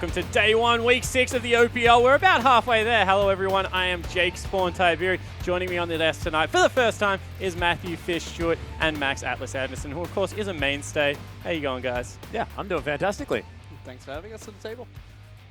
welcome to day one, week 6 of the OPL. We're about halfway there. Hello, everyone. I am Jake Spawn Tiberi. Joining me on the desk tonight for the first time is Matthew Fish Stewart and Max Atlas Anderson, who, of course, is a mainstay. How you going, guys? Yeah, I'm doing fantastically. Thanks for having us at the table.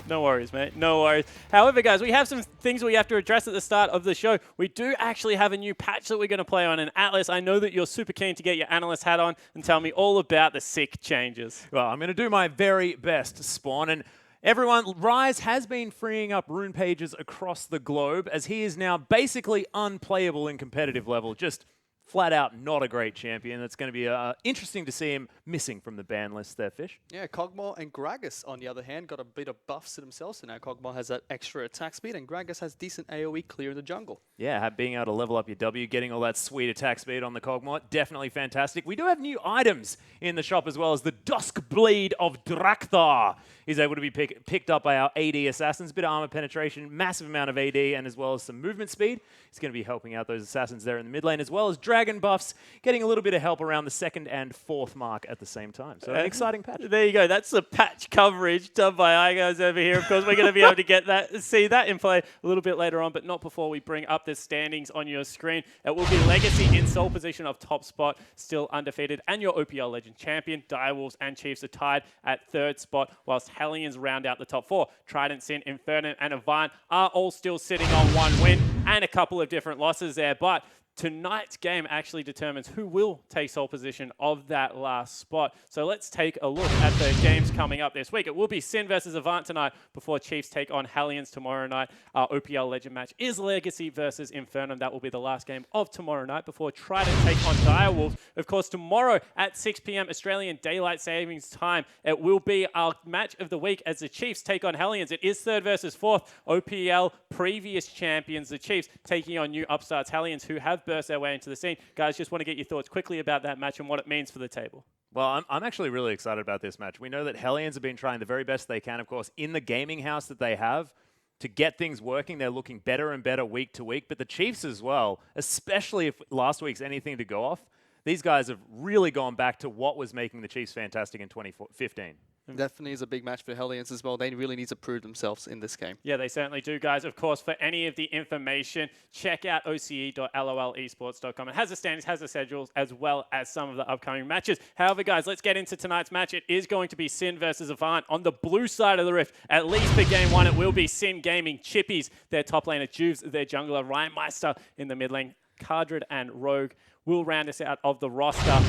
No worries, mate. No worries. However, guys, we have some things we have to address at the start of the show. We do actually have a new patch that we're going to play on. And Atlas, I know that you're super keen to get your analyst hat on and tell me all about the sick changes. Well, I'm going to do my very best, Spawn. And everyone, Rise has been freeing up rune pages across the globe as he is now basically unplayable in competitive level. Just flat out not a great champion. It's going to be interesting to see him missing from the ban list there, Fish. Yeah, Kog'Maw and Gragas, on the other hand, got a bit of buffs to themselves. So now Kog'Maw has that extra attack speed, and Gragas has decent AoE clear in the jungle. Yeah, being able to level up your W, getting all that sweet attack speed on the Kog'Maw, definitely fantastic. We do have new items in the shop as well as the Dusk Blade of Drakthar is able to be picked up by our AD assassins. Bit of armor penetration, massive amount of AD, and as well as some movement speed. He's going to be helping out those assassins there in the mid lane, as well as dragon buffs, getting a little bit of help around the 2nd and 4th mark at the same time. So an exciting patch. There you go. That's the patch coverage done by iGuys over here. Of course, we're going to be able to see that in play a little bit later on, but not before we bring up the standings on your screen. It will be Legacy in sole position of top spot, still undefeated, and your OPL Legend champion. Direwolves and Chiefs are tied at 3rd spot, whilst Hellions round out the top 4. Trident, Sin, Inferno, and Avant are all still sitting on 1 win and a couple of different losses there, but tonight's game actually determines who will take sole position of that last spot. So let's take a look at the games coming up this week. It will be Sin versus Avant tonight before Chiefs take on Hellions tomorrow night. Our OPL Legend match is Legacy versus Inferno. That will be the last game of tomorrow night before Trident take on Direwolves. Of course, tomorrow at 6 p.m. Australian Daylight Savings Time, it will be our match of the week as the Chiefs take on Hellions. It is 3rd versus 4th. OPL previous champions, the Chiefs, taking on new upstarts Hellions, who have burst their way into the scene. Guys, just want to get your thoughts quickly about that match and what it means for the table. Well, I'm actually really excited about this match. We know that Hellions have been trying the very best they can, of course, in the gaming house that they have to get things working. They're looking better and better week to week. But the Chiefs as well, especially if last week's anything to go off, these guys have really gone back to what was making the Chiefs fantastic in 2015. Definitely is a big match for Hellions as well. They really need to prove themselves in this game. Yeah, they certainly do, guys. Of course, for any of the information, check out oce.lolesports.com. It has the standings, has the schedules, as well as some of the upcoming matches. However, guys, let's get into tonight's match. It is going to be Sin versus Avant on the blue side of the rift. At least for game 1, it will be Sin Gaming, Chippies, their top laner, Juves, their jungler, Ryan Meister in the mid lane, Cardred and Rogue will round us out of the roster.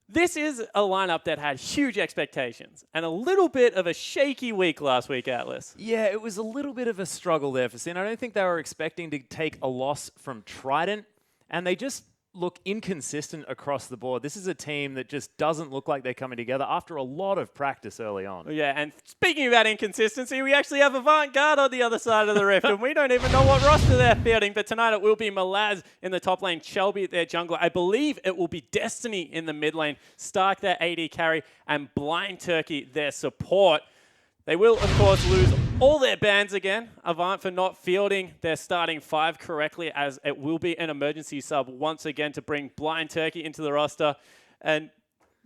This is a lineup that had huge expectations and a little bit of a shaky week last week, Atlas. Yeah, it was a little bit of a struggle there for Sin. I don't think they were expecting to take a loss from Trident, and they just look inconsistent across the board. This is a team that just doesn't look like they're coming together after a lot of practice early on. Yeah, and speaking about inconsistency, we actually have Avant-Garde on the other side of the rift, and we don't even know what roster they're fielding. But tonight it will be Malaz in the top lane, Shelby their jungler. I believe it will be Destiny in the mid lane, Stark their AD carry, and Blind Turkey their support. They will, of course, lose all their bans again. Avant for not fielding their starting 5 correctly, as it will be an emergency sub once again to bring Blind Turkey into the roster. And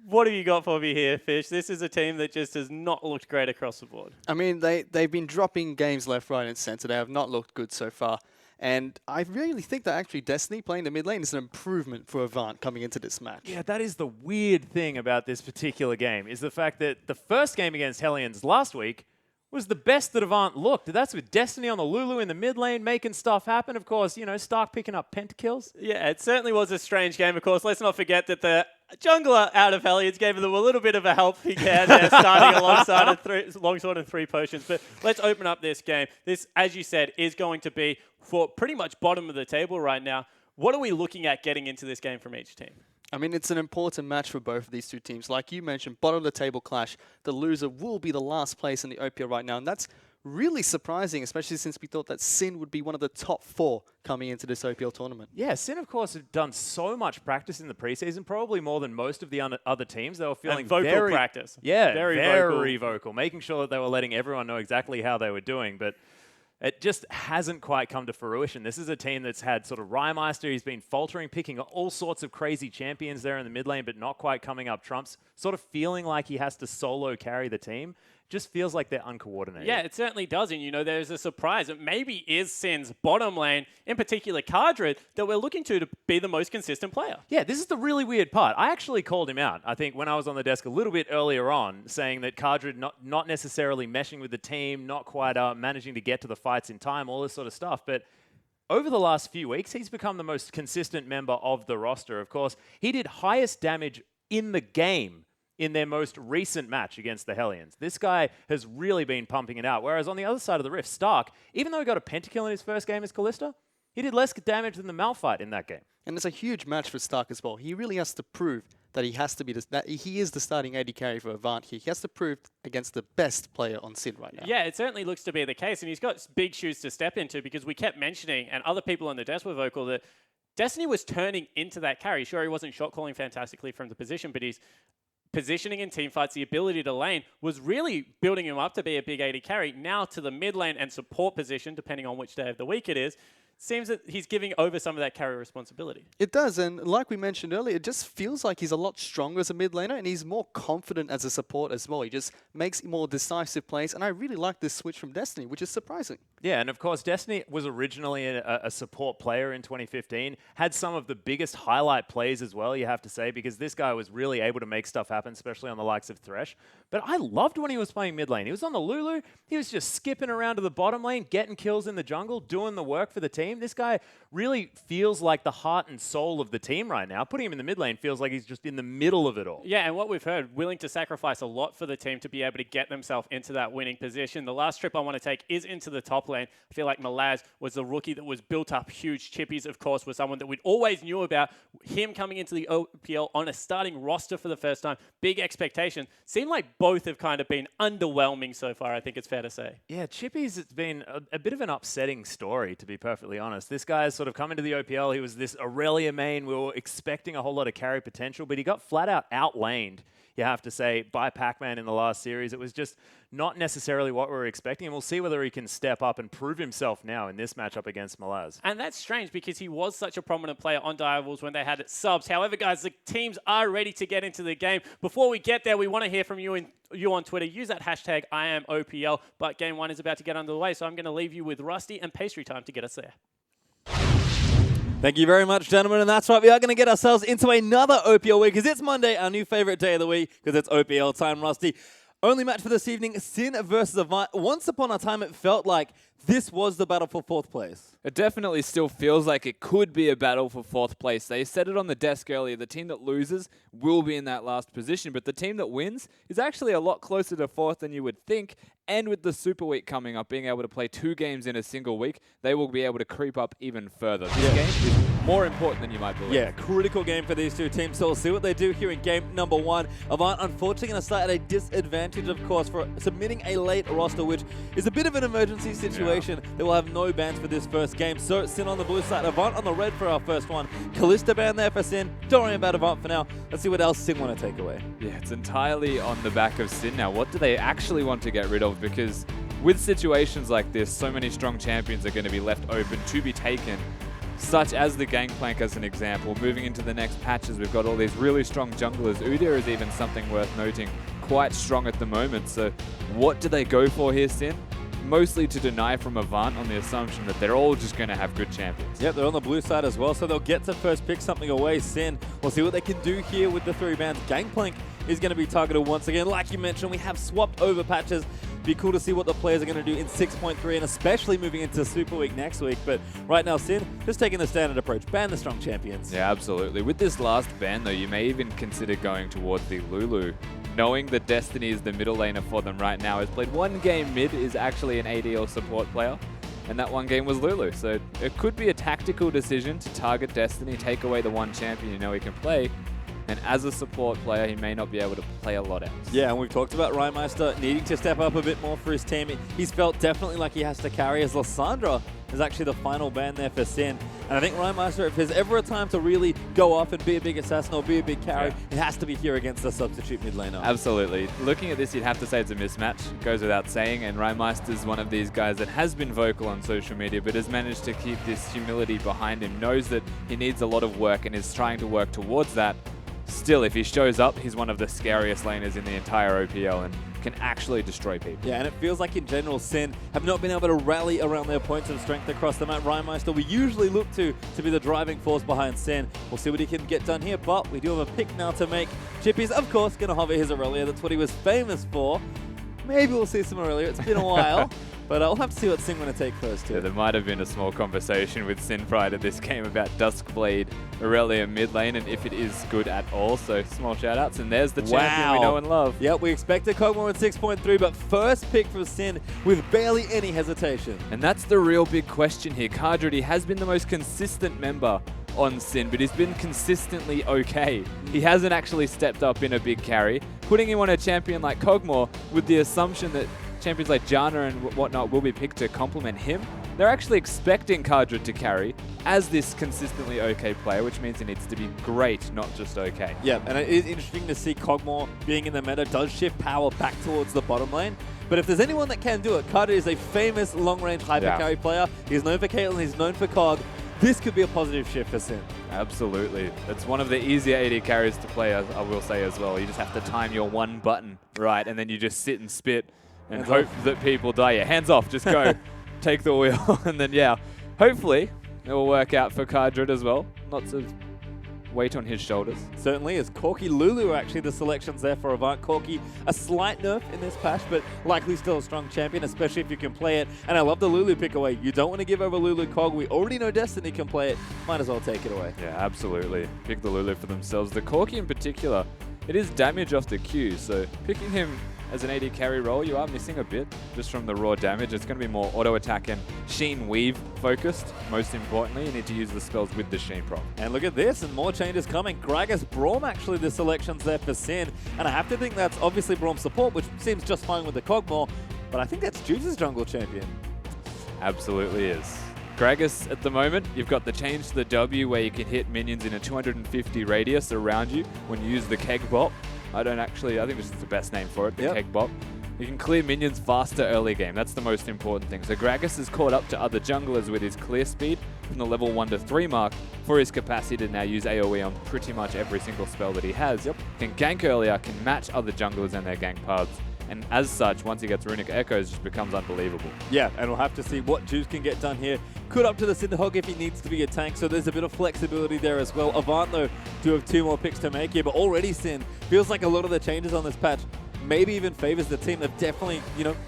what have you got for me here, Fish? This is a team that just has not looked great across the board. I mean, they've been dropping games left, right, and center. They have not looked good so far. And I really think that actually Destiny playing the mid lane is an improvement for Avant coming into this match. Yeah, that is the weird thing about this particular game, is the fact that the first game against Hellions last week was the best that Avant looked. That's with Destiny on the Lulu in the mid lane, making stuff happen. Of course, you know, Stark picking up pentakills. Yeah, it certainly was a strange game. Of course, let's not forget that the jungler out of Hellions gave them a little bit of a helping hand there, starting alongside a longsword and 3 potions. But let's open up this game. This, as you said, is going to be for pretty much bottom of the table right now. What are we looking at getting into this game from each team? I mean, it's an important match for both of these two teams. Like you mentioned, bottom of the table clash. The loser will be the last place in the OPL right now, and that's really surprising, especially since we thought that Sin would be one of the top 4 coming into this OPL tournament. Yeah, Sin, of course, have done so much practice in the preseason, probably more than most of the other teams. They were feeling vocal practice. Yeah, very vocal, making sure that they were letting everyone know exactly how they were doing. But it just hasn't quite come to fruition. This is a team that's had sort of Rymeister. He's been faltering, picking all sorts of crazy champions there in the mid lane, but not quite coming up trumps, sort of feeling like he has to solo carry the team. just feels like they're uncoordinated. Yeah, it certainly does. And, there's a surprise. It maybe is Sin's bottom lane, in particular Cardred, that we're looking to be the most consistent player. Yeah, this is the really weird part. I actually called him out, I think, when I was on the desk a little bit earlier on, saying that Cardred not necessarily meshing with the team, not quite managing to get to the fights in time, all this sort of stuff. But over the last few weeks, he's become the most consistent member of the roster. Of course, he did highest damage in the game in their most recent match against the Hellions. This guy has really been pumping it out. Whereas on the other side of the rift, Stark, even though he got a pentakill in his first game as Kalista, he did less damage than the Malphite in that game. And it's a huge match for Stark as well. He really has to prove that he has to be that he is the starting AD carry for Avant here. He has to prove against the best player on Sin right now. Yeah, it certainly looks to be the case, and he's got big shoes to step into because we kept mentioning, and other people on the desk were vocal, that Destiny was turning into that carry. Sure, he wasn't shot calling fantastically from the position, but he's positioning in team fights, the ability to lane was really building him up to be a big AD carry. Now to the mid lane and support position, depending on which day of the week it is, seems that he's giving over some of that carry responsibility. It does, and like we mentioned earlier, it just feels like he's a lot stronger as a mid laner, and he's more confident as a support as well. He just makes more decisive plays, and I really like this switch from Destiny, which is surprising. Yeah, and of course, Destiny was originally a support player in 2015, had some of the biggest highlight plays as well, you have to say, because this guy was really able to make stuff happen, especially on the likes of Thresh. But I loved when he was playing mid lane. He was on the Lulu, he was just skipping around to the bottom lane, getting kills in the jungle, doing the work for the team. This guy really feels like the heart and soul of the team right now. Putting him in the mid lane feels like he's just in the middle of it all. Yeah, and what we've heard, willing to sacrifice a lot for the team to be able to get themselves into that winning position. The last trip I want to take is into the top lane. I feel like Malaz was the rookie that was built up huge. Chippies, of course, was someone that we'd always knew about. Him coming into the OPL on a starting roster for the first time. Big expectation. Seemed like both have kind of been underwhelming so far, I think it's fair to say. Yeah, Chippies, it's been a bit of an upsetting story, to be perfectly honest. This guy's sort of come into the OPL. He was this Aurelia main. We were expecting a whole lot of carry potential, but he got flat out outlaned, you have to say, by Pac-Man in the last series. It was just not necessarily what we were expecting, and we'll see whether he can step up and prove himself now in this matchup against Malaz. And that's strange because he was such a prominent player on Direwolves when they had subs. However, guys, the teams are ready to get into the game. Before we get there, we want to hear from you on Twitter. Use that hashtag #IamOPL. But Game 1 is about to get underway, so I'm going to leave you with Rusty and Pastry Time to get us there. Thank you very much, gentlemen. And that's right, we are going to get ourselves into another OPL week because it's Monday, our new favorite day of the week, because it's OPL time, Rusty. Only match for this evening, Sin versus Avant. Once upon a time, it felt like this was the battle for fourth place. It definitely still feels like it could be a battle for fourth place. They said it on the desk earlier. The team that loses will be in that last position, but the team that wins is actually a lot closer to fourth than you would think. And with the Super Week coming up, being able to play 2 games in a single week, they will be able to creep up even further. This game is more important than you might believe. Yeah, critical game for these two teams. So we'll see what they do here in game number 1. Avant, unfortunately, going to start at a disadvantage, of course, for submitting a late roster, which is a bit of an emergency situation. They will have no bans for this first game. So Sin on the blue side, Avant on the red for our first one. Kalista ban there for Sin. Don't worry about Avant for now. Let's see what else Sin want to take away. Yeah, it's entirely on the back of Sin now. What do they actually want to get rid of? Because with situations like this, so many strong champions are going to be left open to be taken, such as the Gangplank as an example. Moving into the next patches, we've got all these really strong junglers. Udyr is even something worth noting, quite strong at the moment. So what do they go for here, Sin? Mostly to deny from Avant on the assumption that they're all just going to have good champions. Yep, they're on the blue side as well, so they'll get to first pick something away. Sin, we'll see what they can do here with the 3 bans. Gangplank is going to be targeted once again. Like you mentioned, we have swapped over patches. Be cool to see what the players are going to do in 6.3 and especially moving into Super Week next week. But right now, Sin, just taking the standard approach. Ban the strong champions. Yeah, absolutely. With this last ban, though, you may even consider going towards the Lulu. Knowing that Destiny is the middle laner for them right now, has played 1 game mid, is actually an AD or support player. And that 1 game was Lulu. So it could be a tactical decision to target Destiny, take away the 1 champion you know he can play. And as a support player, he may not be able to play a lot else. Yeah, and we've talked about Rymeister needing to step up a bit more for his team. He's felt definitely like he has to carry, as Lysandra is actually the final ban there for Sin. And I think Rymeister, if there's ever a time to really go off and be a big assassin or be a big carry, it has to be here against the substitute mid laner. Absolutely. Looking at this, you'd have to say it's a mismatch. It goes without saying. And Rymeister's one of these guys that has been vocal on social media, but has managed to keep this humility behind him, knows that he needs a lot of work and is trying to work towards that. Still, if he shows up, he's one of the scariest laners in the entire OPL, and can actually destroy people. Yeah, and it feels like in general, Sin have not been able to rally around their points of strength across the map. Rhymeister, we usually look to be the driving force behind Sin. We'll see what he can get done here, but we do have a pick now to make. Chippy's, of course, going to hover his Aurelia. That's what he was famous for. Maybe we'll see some Aurelia. It's been a while. But I'll have to see what Sin going to take first, too. Yeah, there might have been a small conversation with Sin prior to this game about Duskblade Aurelia mid lane and if it is good at all. So small shout outs. And there's the champion we know and love. Yep, we expected Kog'Maw at 6.3, but first pick from Sin with barely any hesitation. And that's the real big question here. Cardred has been the most consistent member on Sin, but he's been consistently okay. He hasn't actually stepped up in a big carry. Putting him on a champion like Kog'Maw with the assumption that champions like Janna and whatnot will be picked to complement him, they're actually expecting Cardred to carry as this consistently okay player, which means he needs to be great, not just okay. Yeah, and it is interesting to see Kog'Maw being in the meta does shift power back towards the bottom lane. But if there's anyone that can do it, Cardred is a famous long-range hyper carry player. He's known for Caitlyn, he's known for Cog. This could be a positive shift for Sin. Absolutely. It's one of the easier AD carries to play, I will say as well. You just have to time your one button right, and then you just sit and spit and hope that people die. Yeah, hands off, just go. Take the wheel. And then, yeah, hopefully it will work out for Cardred as well. Lots of weight on his shoulders. Certainly is. Corki Lulu are actually the selections there for Avant. Corki, a slight nerf in this patch, but likely still a strong champion, especially if you can play it. And I love the Lulu pick away. You don't want to give over Lulu Cog. We already know Destiny can play it. Might as well take it away. Yeah, absolutely. Pick the Lulu for themselves. The Corki in particular, it is damage off the Q, so picking him as an AD carry role, you are missing a bit just from the raw damage. It's going to be more auto attack and Sheen Weave focused. Most importantly, you need to use the spells with the Sheen prop. And look at this, and more changes coming. Gragas Braum actually the selections there for Sin. And I have to think that's obviously Braum's support, which seems just fine with the Kog'Maw. But I think that's Juice's jungle champion. Absolutely is. Gragas at the moment, you've got the change to the W where you can hit minions in a 250 radius around you when you use the Keg Bop. I think this is the best name for it, the Keg Bop. You can clear minions faster early game. That's the most important thing. So Gragas has caught up to other junglers with his clear speed from the level 1 to 3 mark for his capacity to now use AoE on pretty much every single spell that he has. Can gank earlier, can match other junglers and their gank paths. And as such, once he gets Runic Echoes, it just becomes unbelievable. Yeah, and we'll have to see what Juice can get done here. Could up to the Cinderhog if he needs to be a tank, so there's a bit of flexibility there as well. Avant, though, do have 2 more picks to make here, but already Sin feels like a lot of the changes on this patch maybe even favors the team. They've definitely,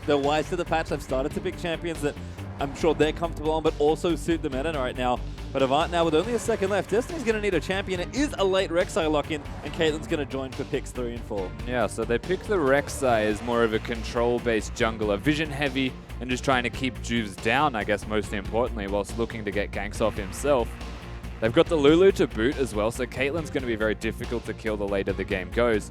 they're wise to the patch. They've started to pick champions that I'm sure they're comfortable on, but also suit the meta right now. But Avant now with only a second left. Destiny's going to need a champion. It is a late Rek'Sai lock-in, and Caitlyn's going to join for picks 3 and 4. Yeah, so they pick the Rek'Sai as more of a control-based jungler, vision-heavy, and just trying to keep Juves down, I guess, most importantly, whilst looking to get ganks off himself. They've got the Lulu to boot as well, so Caitlyn's going to be very difficult to kill the later the game goes.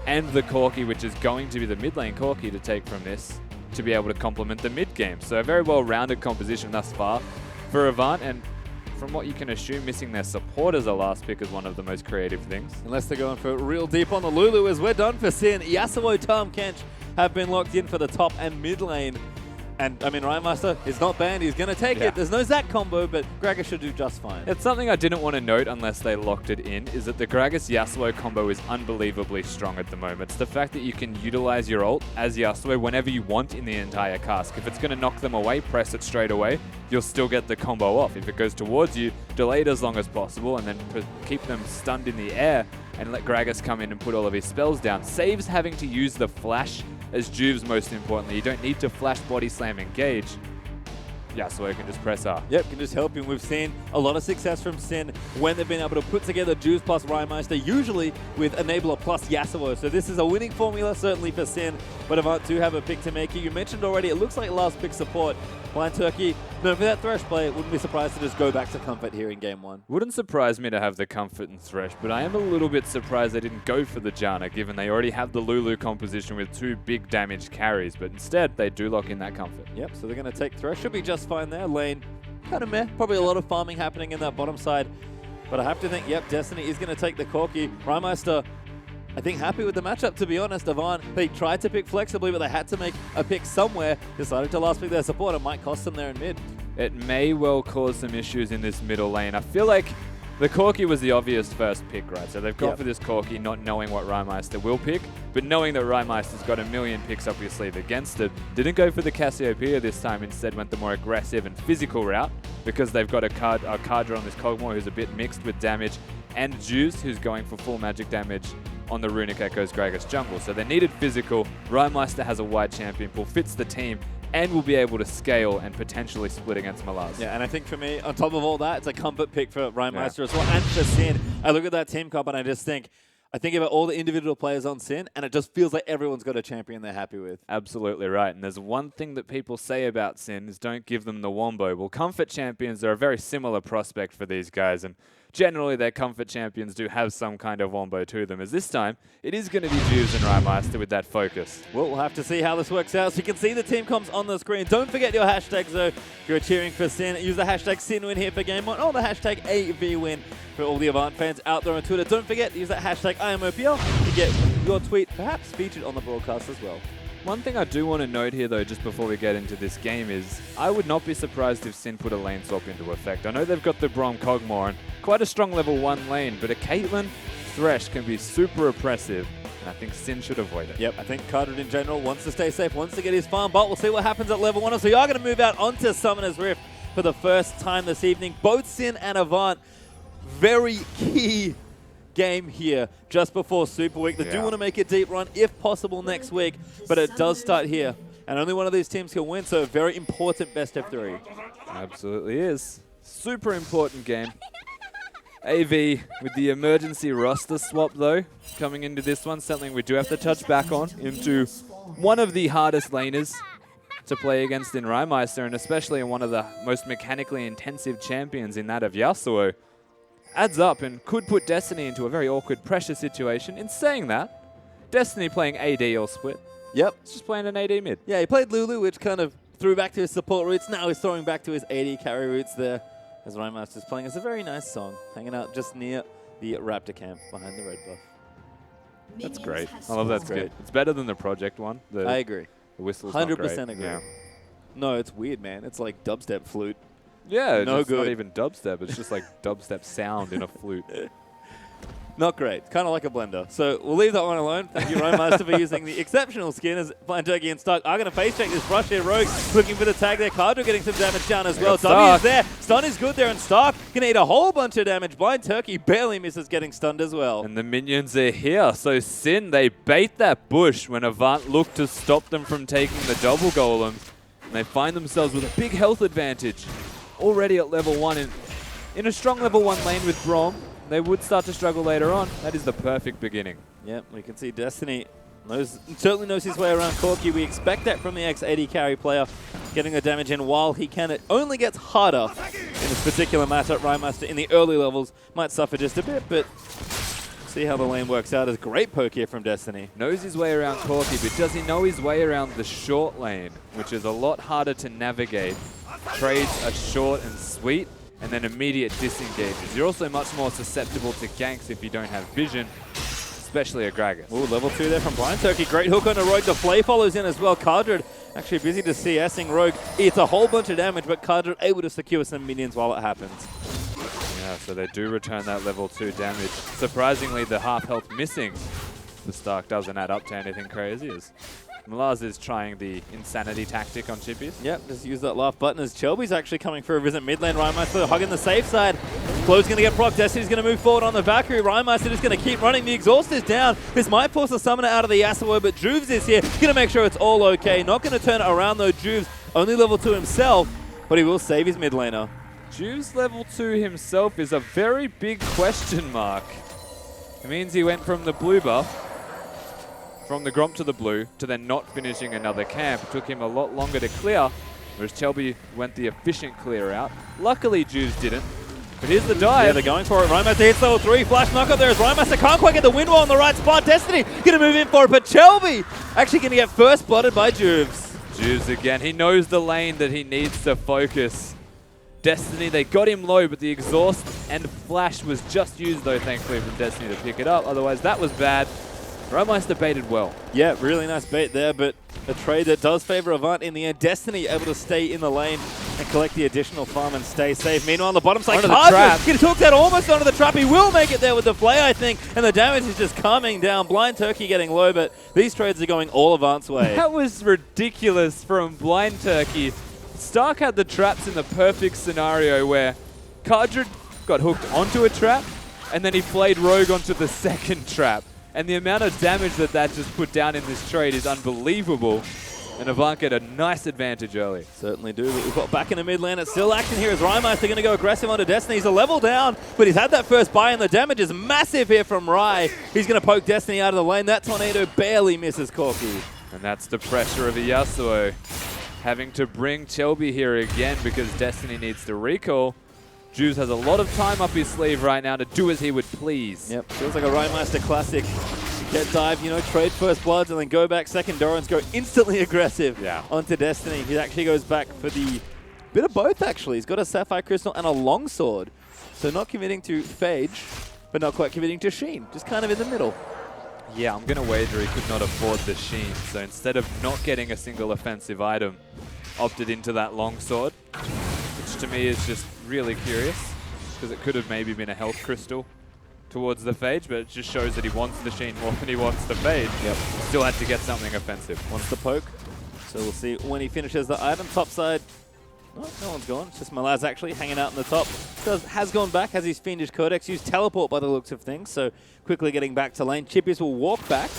And the Corki, which is going to be the mid lane Corki to take from this, to be able to complement the mid game. So a very well-rounded composition thus far for Avant, and from what you can assume, missing their support as a last pick is one of the most creative things. Unless they're going for real deep on the Lulu, as we're done for Sin. Yasuo, Tahm Kench have been locked in for the top and mid lane. And, I mean, Rhymeister is not banned. He's going to take it. There's no Zac combo, but Gragas should do just fine. It's something I didn't want to note unless they locked it in, is that the Gragas-Yasuo combo is unbelievably strong at the moment. It's the fact that you can utilize your ult as Yasuo whenever you want in the entire cask. If it's going to knock them away, press it straight away. You'll still get the combo off. If it goes towards you, delay it as long as possible and then keep them stunned in the air and let Gragas come in and put all of his spells down. Saves having to use the flash as Juves, most importantly. You don't need to flash body slam engage. Yasuo can just press R. Yep, can just help him. We've seen a lot of success from Sin when they've been able to put together Juves plus Rhymeister, usually with Enabler plus Yasuo. So this is a winning formula, certainly for Sin, but Avant do have a pick to make here. You mentioned already, it looks like last pick support. Blind Turkey, no, for that Thresh play, wouldn't be surprised to just go back to Comfort here in Game 1. Wouldn't surprise me to have the Comfort and Thresh, but I am a little bit surprised they didn't go for the Janna, given they already have the Lulu composition with 2 big damage carries, but instead they do lock in that Comfort. Yep, so they're going to take Thresh. Should be just fine there. Lane, kind of meh. Probably a lot of farming happening in that bottom side. But I have to think, yep, Destiny is going to take the Corki. Rhymeister, I think, happy with the matchup, to be honest. Avant, they tried to pick flexibly, but they had to make a pick somewhere. Decided to last pick their support. It might cost them there in mid. It may well cause some issues in this middle lane. I feel like The Corki was the obvious first pick, right? So they've gone Yep. for this Corki, not knowing what Rymeister will pick, but knowing that Rymeister's got a million picks up your sleeve against it. Didn't go for the Cassiopeia this time, instead went the more aggressive and physical route, because they've got a Cardra on this Kog'Maw who's a bit mixed with damage, and Juice, who's going for full magic damage on the Runic Echo's Gragas jungle. So they needed physical. Rymeister has a wide champion pool, fits the team, and will be able to scale and potentially split against Malaz. Yeah, and I think for me, on top of all that, it's a comfort pick for Rymeister as well, and for Sin. I look at that team comp and I think about all the individual players on Sin, and it just feels like everyone's got a champion they're happy with. Absolutely right. And there's one thing that people say about Sin is don't give them the Wombo. Well, comfort champions are a very similar prospect for these guys, and generally their comfort champions do have some kind of Wombo to them, as this time it is going to be Juves and Rymeister with that focus. Well, we'll have to see how this works out. So you can see the team comps on the screen. Don't forget your hashtags, though. If you're cheering for Sin, use the hashtag SinWin here for Game 1, or the hashtag AVWin for all the Avant fans out there on Twitter. Don't forget to use that hashtag IamOPL to get your tweet perhaps featured on the broadcast as well. One thing I do want to note here, though, just before we get into this game is I would not be surprised if Sin put a lane swap into effect. I know they've got the Brom Kog'Maw and quite a strong level 1 lane, but a Caitlyn Thresh can be super oppressive, and I think Sin should avoid it. Yep, I think Carter in general wants to stay safe, wants to get his farm, but we'll see what happens at level 1. So you are going to move out onto Summoner's Rift for the first time this evening. Both Sin and Avant, very key game here just before Super Week. They do want to make a deep run if possible next week, but it does start here. And only one of these teams can win, so a very important best of 3. Absolutely is. Super important game. AV with the emergency roster swap, though, coming into this one, something we do have to touch back on, into one of the hardest laners to play against in Rymeister, and especially in one of the most mechanically intensive champions in that of Yasuo. Adds up and could put Destiny into a very awkward pressure situation. In saying that, Destiny playing AD or split. Yep. It's just playing an AD mid. Yeah, he played Lulu, which kind of threw back to his support roots. Now he's throwing back to his AD carry roots there as Rymeister's playing. It's a very nice song, hanging out just near the Raptor camp behind the red buff. That's great. I love that skit. It's better than the Project one. I agree. The whistle's 100% agree. Yeah. No, it's weird, man. It's like dubstep flute. Yeah, No it's not good. even dubstep. It's just like dubstep sound in a flute. Not great. Kind of like a blender. So we'll leave that one alone. Thank you, Rymeister, for using the exceptional skin as Blind Turkey and Stark are going to face check this rush here. Rogue looking for the tag there. Cardra getting some damage down as well. W is there. Stun is good there, and Stark can eat a whole bunch of damage. Blind Turkey barely misses getting stunned as well. And the minions are here. So Sin, they bait that bush when Avant looked to stop them from taking the double golems. And they find themselves with a big health advantage. Already at level 1 in a strong level 1 lane with Brom. They would start to struggle later on. That is the perfect beginning. Yep, we can see Destiny certainly knows his way around Corki. We expect that from the ex-AD carry player, getting the damage in while he can. It only gets harder in this particular matchup. Rymeister in the early levels might suffer just a bit, but see how the lane works out. It's a great poke here from Destiny. Knows his way around Corki, but does he know his way around the short lane, which is a lot harder to navigate? Trades are short and sweet, and then immediate disengages. You're also much more susceptible to ganks if you don't have vision, especially a Gragas. Ooh, level 2 there from Blind Turkey. Great hook on the Rogue. The Flay follows in as well. Cardred actually busy to CSing Rogue. It's a whole bunch of damage, but Cardred able to secure some minions while it happens. Yeah, so they do return that level 2 damage. Surprisingly, the half health missing. The Stark doesn't add up to anything crazy. As Malaz is trying the insanity tactic on Chippies. Yep, just use that laugh button as Chelby's actually coming for a visit mid lane. Rymeister hugging the safe side. Flow's going to get proc. Destiny's going to move forward on the Valkyrie. Rymeister just going to keep running. The exhaust is down. This might force the summoner out of the Yasuo, but Juves is here. Going to make sure it's all okay. Not going to turn it around though. Juves only level 2 himself, but he will save his mid laner. Juves level 2 himself is a very big question mark. It means he went from the blue buff, from the Gromp to the blue, to then not finishing another camp. It took him a lot longer to clear, whereas Chelby went the efficient clear out. Luckily, Juves didn't. But here's the dive. Yeah, they're going for it. Rymeister hits level 3. Flash knock up there as Rymeister can't quite get the wind wall in the right spot. Destiny going to move in for it, but Chelby actually going to get first blooded by Juves. Juves again. He knows the lane that he needs to focus. Destiny, they got him low, but the exhaust and flash was just used, though, thankfully, from Destiny to pick it up. Otherwise, that was bad. Rymeister baited well. Yeah, really nice bait there, but a trade that does favor Avant in the end. Destiny able to stay in the lane and collect the additional farm and stay safe. Meanwhile, on the bottom side, Onto the trap. he took that almost onto the trap. He will make it there with the play, I think, and the damage is just coming down. Blind Turkey getting low, but these trades are going all Avant's way. That was ridiculous from Blind Turkey. Stark had the traps in the perfect scenario where Cardred got hooked onto a trap, and then he played Rogue onto the second trap. And the amount of damage that just put down in this trade is unbelievable. And Avant get a nice advantage early. Certainly do, but we've got back in the mid lane. It's still action here as Rymeister going to go aggressive onto Destiny. He's a level down, but he's had that first buy, and the damage is massive here from Ry. He's going to poke Destiny out of the lane. That tornado barely misses Corky. And that's the pressure of a Yasuo. Having to bring Chelby here again because Destiny needs to recall. Juice has a lot of time up his sleeve right now to do as he would please. Yep, feels like a Rymeister classic. Get dive, you know, trade first bloods and then go back second Dorans, go instantly aggressive onto Destiny. He actually goes back for the bit of both, actually. He's got a Sapphire Crystal and a Longsword. So not committing to Phage, but not quite committing to Sheen. Just kind of in the middle. Yeah, I'm going to wager he could not afford the Sheen. So instead of not getting a single offensive item, opted into that Longsword, which to me is just really curious because it could have maybe been a health crystal towards the Phage, but it just shows that he wants the Sheen more than he wants the Phage. Yep. Still had to get something offensive. Wants the poke. So we'll see when he finishes the item. Top side, oh, no one's gone. It's just Malaz actually hanging out in the top. Has gone back, has his Fiendish Codex, used teleport by the looks of things, so quickly getting back to lane. Chippies will walk back,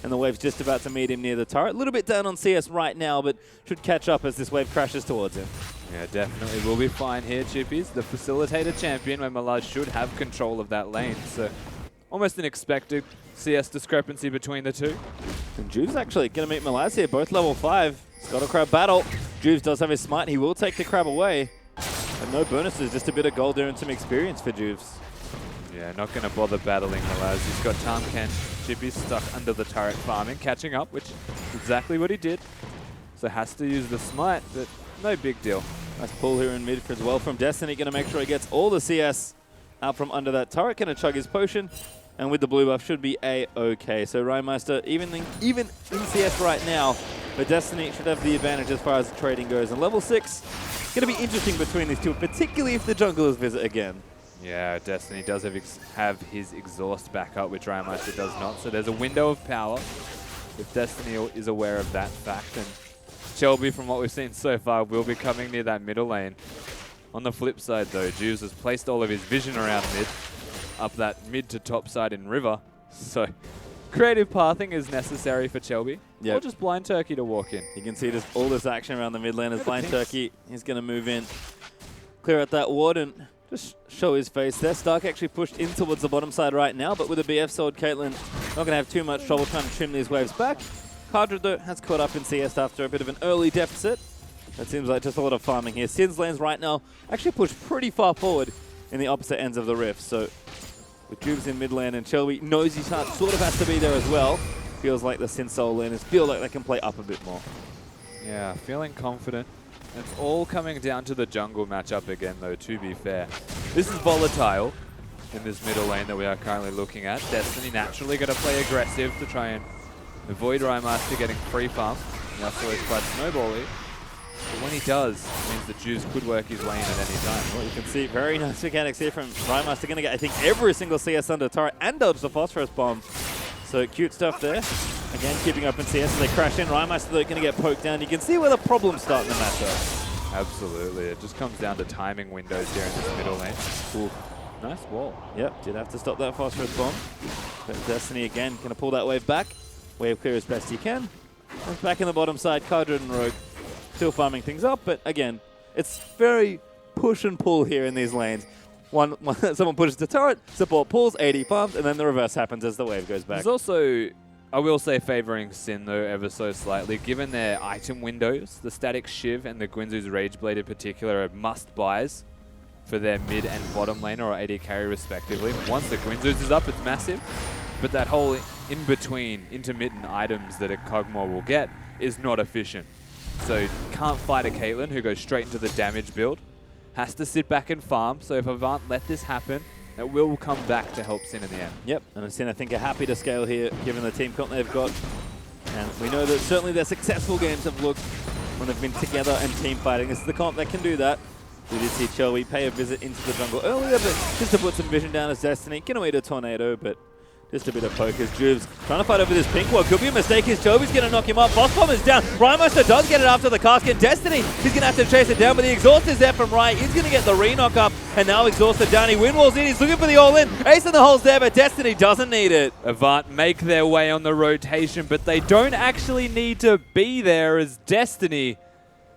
and the wave's just about to meet him near the turret. A little bit down on CS right now, but should catch up as this wave crashes towards him. Yeah, definitely will be fine here, Chippies. The facilitator champion, when Malaz should have control of that lane. So almost an expected CS discrepancy between the two. And Juve's actually going to meet Malaz here, both level 5. He's got a crab battle. Juve does have his smite. He will take the crab away. And no bonuses, just a bit of gold there and some experience for Juve's. Yeah, not going to bother battling Malaz. He's got Tamken. Chippies stuck under the turret farming, catching up, which is exactly what he did. So has to use the smite, but no big deal. Nice pull here in mid as well from Destiny. Going to make sure he gets all the CS out from under that turret. Going to chug his potion. And with the blue buff, should be A-okay. So Rymeister, even in CS right now, but Destiny should have the advantage as far as the trading goes. And level 6, going to be interesting between these two, particularly if the junglers visit again. Yeah, Destiny does have his exhaust back up, which Rymeister does not. So there's a window of power if Destiny is aware of that fact. And Shelby, from what we've seen so far, will be coming near that middle lane. On the flip side, though, Juice has placed all of his vision around mid, up that mid to top side in River. So creative pathing is necessary for Shelby. Yep. Or just Blind Turkey to walk in. You can see just all this action around the mid lane as Blind Turkey. He's going to move in, clear out that ward, and just show his face there. Stark actually pushed in towards the bottom side right now, but with a BF sword, Caitlyn not going to have too much trouble trying to trim these waves back. Cardred, though, has caught up in CS after a bit of an early deficit. It seems like just a lot of farming here. Sin's lanes right now actually pushed pretty far forward in the opposite ends of the rift. So with Juves in mid lane and Shelby knows he sort of has to be there as well. Feels like the Sin Soul laners feel like they can play up a bit more. Yeah, feeling confident. It's all coming down to the jungle matchup again, though, to be fair. This is volatile in this middle lane that we are currently looking at. Destiny naturally going to play aggressive to try and avoid Rymeister getting free farm. Yasuo is quite snowbally. But when he does, it means that Juice could work his lane at any time. Well, you can see very nice mechanics here from Rymeister. Going to get, I think, every single CS under turret and dodge the Phosphorus Bomb. So cute stuff there. Again, keeping up in CS as they crash in. Rymeister, they're going to get poked down. You can see where the problems start in the matchup. Absolutely. It just comes down to timing windows here in this middle lane. Ooh, nice wall. Yep, did have to stop that Phosphorus Bomb. But Destiny, again, going to pull that wave back. Wave clear as best he can. And back in the bottom side, Cardred and Rogue still farming things up, but again, it's very push and pull here in these lanes. Someone pushes the turret, support pulls, AD farms, and then the reverse happens as the wave goes back. There's also, I will say, favoring Sin, though, ever so slightly. Given their item windows, the Static Shiv and the Guinzu's Rageblade in particular are must-buys for their mid and bottom laner or AD carry respectively. Once the Guinzu's is up, it's massive, but that whole in-between intermittent items that a Kog'Maw will get is not efficient. So can't fight a Caitlyn who goes straight into the damage build. Has to sit back and farm. So if Avant let this happen, that will come back to help Sin in the end. Yep, and Sin, I think, are happy to scale here, given the team comp they've got. And we know that certainly their successful games have looked when they've been together and team fighting. This is the comp that can do that. We did see Chelby pay a visit into the jungle earlier, but just to put some vision down as Destiny. Can away to Tornado, but just a bit of poke as Juves trying to fight over this pink wall. Could be a mistake as Chelby's going to knock him up. Boss Bomb is down. Rhymaster does get it after the casket. Destiny, he's going to have to chase it down, but the exhaust is there from Riot. He's going to get the re-knock up, and now exhausted down. He windwalls in. He's looking for the all-in. Ace in the hole's there, but Destiny doesn't need it. Avant make their way on the rotation, but they don't actually need to be there as Destiny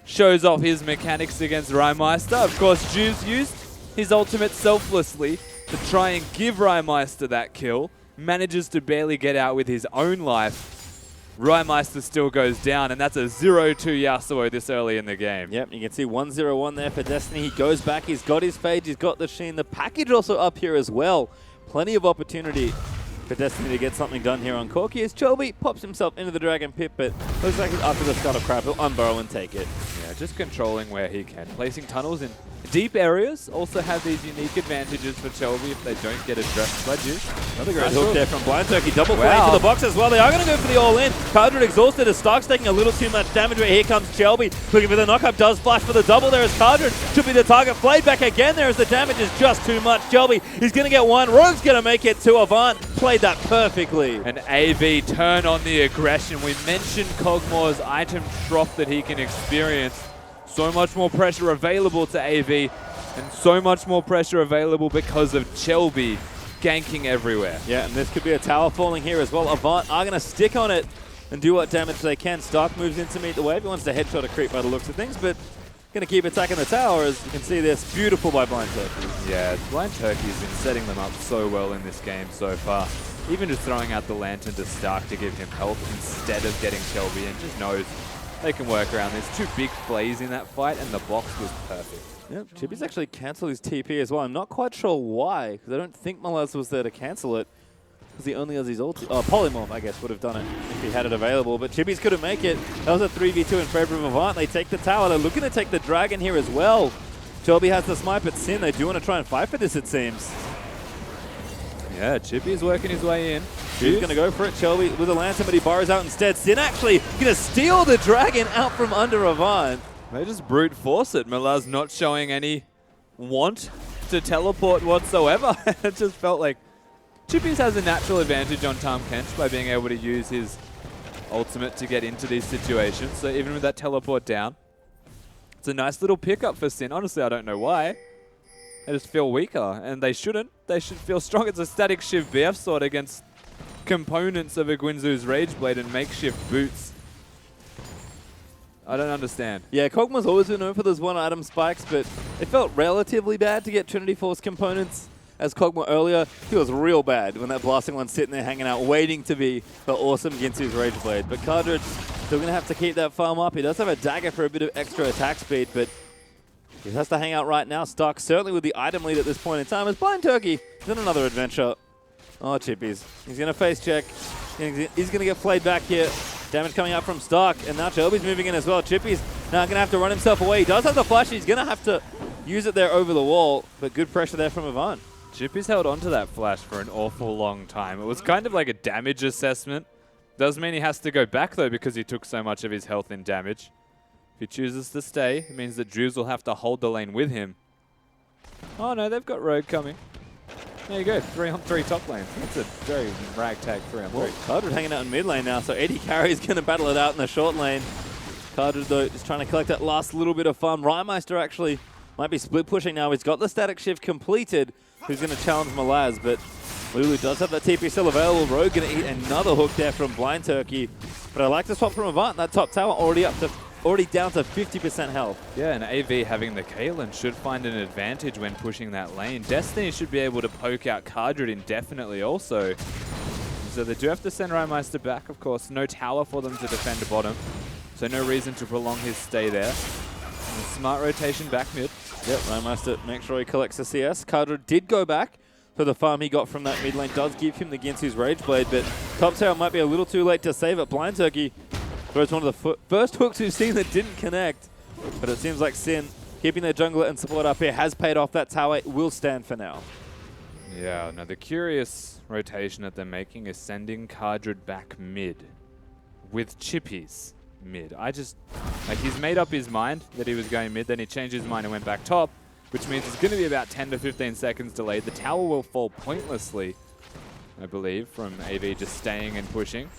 shows off his mechanics against Rymeister. Of course, Juves used his ultimate selflessly to try and give Rymeister that kill. Manages to barely get out with his own life. Rymeister still goes down, and that's a 0-2 Yasuo this early in the game. Yep, you can see 1-0-1 there for Destiny. He goes back, he's got his Phage, he's got the Sheen. The package also up here as well. Plenty of opportunity for Destiny to get something done here on Corki as Chelby pops himself into the Dragon Pit, but looks like after the Scuttle Crab, he'll unburrow and take it. Yeah, just controlling where he can. Placing tunnels in deep areas also have these unique advantages for Chelby if they don't get addressed by Juice. Another great hook there from Blind Turkey. Double play into the box as well. They are going to go for the all-in. Cardred exhausted as Stark's taking a little too much damage, but here comes Chelby. Looking for the knock-up, does flash for the double there as Cardred should be the target. Flayed back again there as the damage is just too much. Chelby, he's going to get one. Rogue's going to make it to Avant. Played that perfectly. An AV turn on the aggression. We mentioned Kog'Maw's item drop that he can experience. So much more pressure available to AV, and so much more pressure available because of Chelby ganking everywhere. Yeah, and this could be a tower falling here as well. Avant are going to stick on it and do what damage they can. Stark moves in to meet the wave. He wants to headshot a creep by the looks of things, but going to keep attacking the tower. As you can see this, beautiful by Blind Turkey. Yeah, Blind Turkey's been setting them up so well in this game so far. Even just throwing out the Lantern to Stark to give him help instead of getting Chelby, and just knows they can work around this. Two big plays in that fight, and the box was perfect. Yep, Chippy's actually cancelled his TP as well. I'm not quite sure why, because I don't think Malaz was there to cancel it, because he only has his ulti. Oh, Polymorph, I guess, would have done it if he had it available, but Chippy's couldn't make it. That was a 3v2 in favor of Avant. They take the tower. They're looking to take the dragon here as well. Chelby has the smite, but Sin, they do want to try and fight for this, it seems. Yeah, Chippy's working his way in. He's going to go for it. Chelby with a lantern, but he borrows out instead. Sin actually going to steal the dragon out from under Avant. They just brute force it. Malaz not showing any want to teleport whatsoever. It just felt like Chippy's has a natural advantage on Tahm Kench by being able to use his ultimate to get into these situations. So even with that teleport down, it's a nice little pickup for Sin. Honestly, I don't know why. They just feel weaker, and they shouldn't. They should feel strong. It's a static Shiv BF sword against components of a Guinzu's Rageblade and makeshift boots. I don't understand. Yeah, Kog'Maw's always been known for those one-item spikes, but it felt relatively bad to get Trinity Force components. As Kog'Maw earlier, he was real bad when that blasting one's sitting there hanging out, waiting to be the awesome Ginsu's Rageblade. But Cardred still going to have to keep that farm up. He does have a dagger for a bit of extra attack speed, but he has to hang out right now. Stark certainly with the item lead at this point in time as Blind Turkey is in another adventure. Oh, Chippies. He's going to face check. He's going to get flayed back here. Damage coming out from Stark, and now Chelby's moving in as well. Chippy's now going to have to run himself away. He does have the flash. He's going to have to use it there over the wall, but good pressure there from Avant. Chippy's held onto that flash for an awful long time. It was kind of like a damage assessment. Does mean he has to go back, though, because he took so much of his health in damage. If he chooses to stay, it means that Juves will have to hold the lane with him. Oh, no, they've got Rogue coming. There you go, 3-on-3 top lanes. That's a very ragtag 3-on-3. Cardred hanging out in mid lane now, so 80 Carry is going to battle it out in the short lane. Cardred, though, just trying to collect that last little bit of farm. Rymeister actually might be split pushing now. He's got the static shift completed. Who's going to challenge Malaz, but Lulu does have that TP still available. Rogue going to eat another hook there from Blind Turkey. But I like the swap from Avant. That top tower already down to 50% health. Yeah, and AV having the Kaelin should find an advantage when pushing that lane. Destiny should be able to poke out Cardred indefinitely also. So they do have to send Rymeister back, of course. No tower for them to defend the bottom. So no reason to prolong his stay there. And a smart rotation back mid. Yep, Rymeister make sure he collects the CS. Cardred did go back. So the farm he got from that mid lane does give him the Ginsu's Rageblade, but top tower might be a little too late to save it. Blind Turkey throws one of the first hooks we've seen that didn't connect. But it seems like Sin, keeping their jungler and support up here, has paid off. That tower will stand for now. Yeah, now the curious rotation that they're making is sending Cardred back mid with Chippies mid. Like, he's made up his mind that he was going mid, then he changed his mind and went back top, which means it's going to be about 10 to 15 seconds delayed. The tower will fall pointlessly, I believe, from AV just staying and pushing,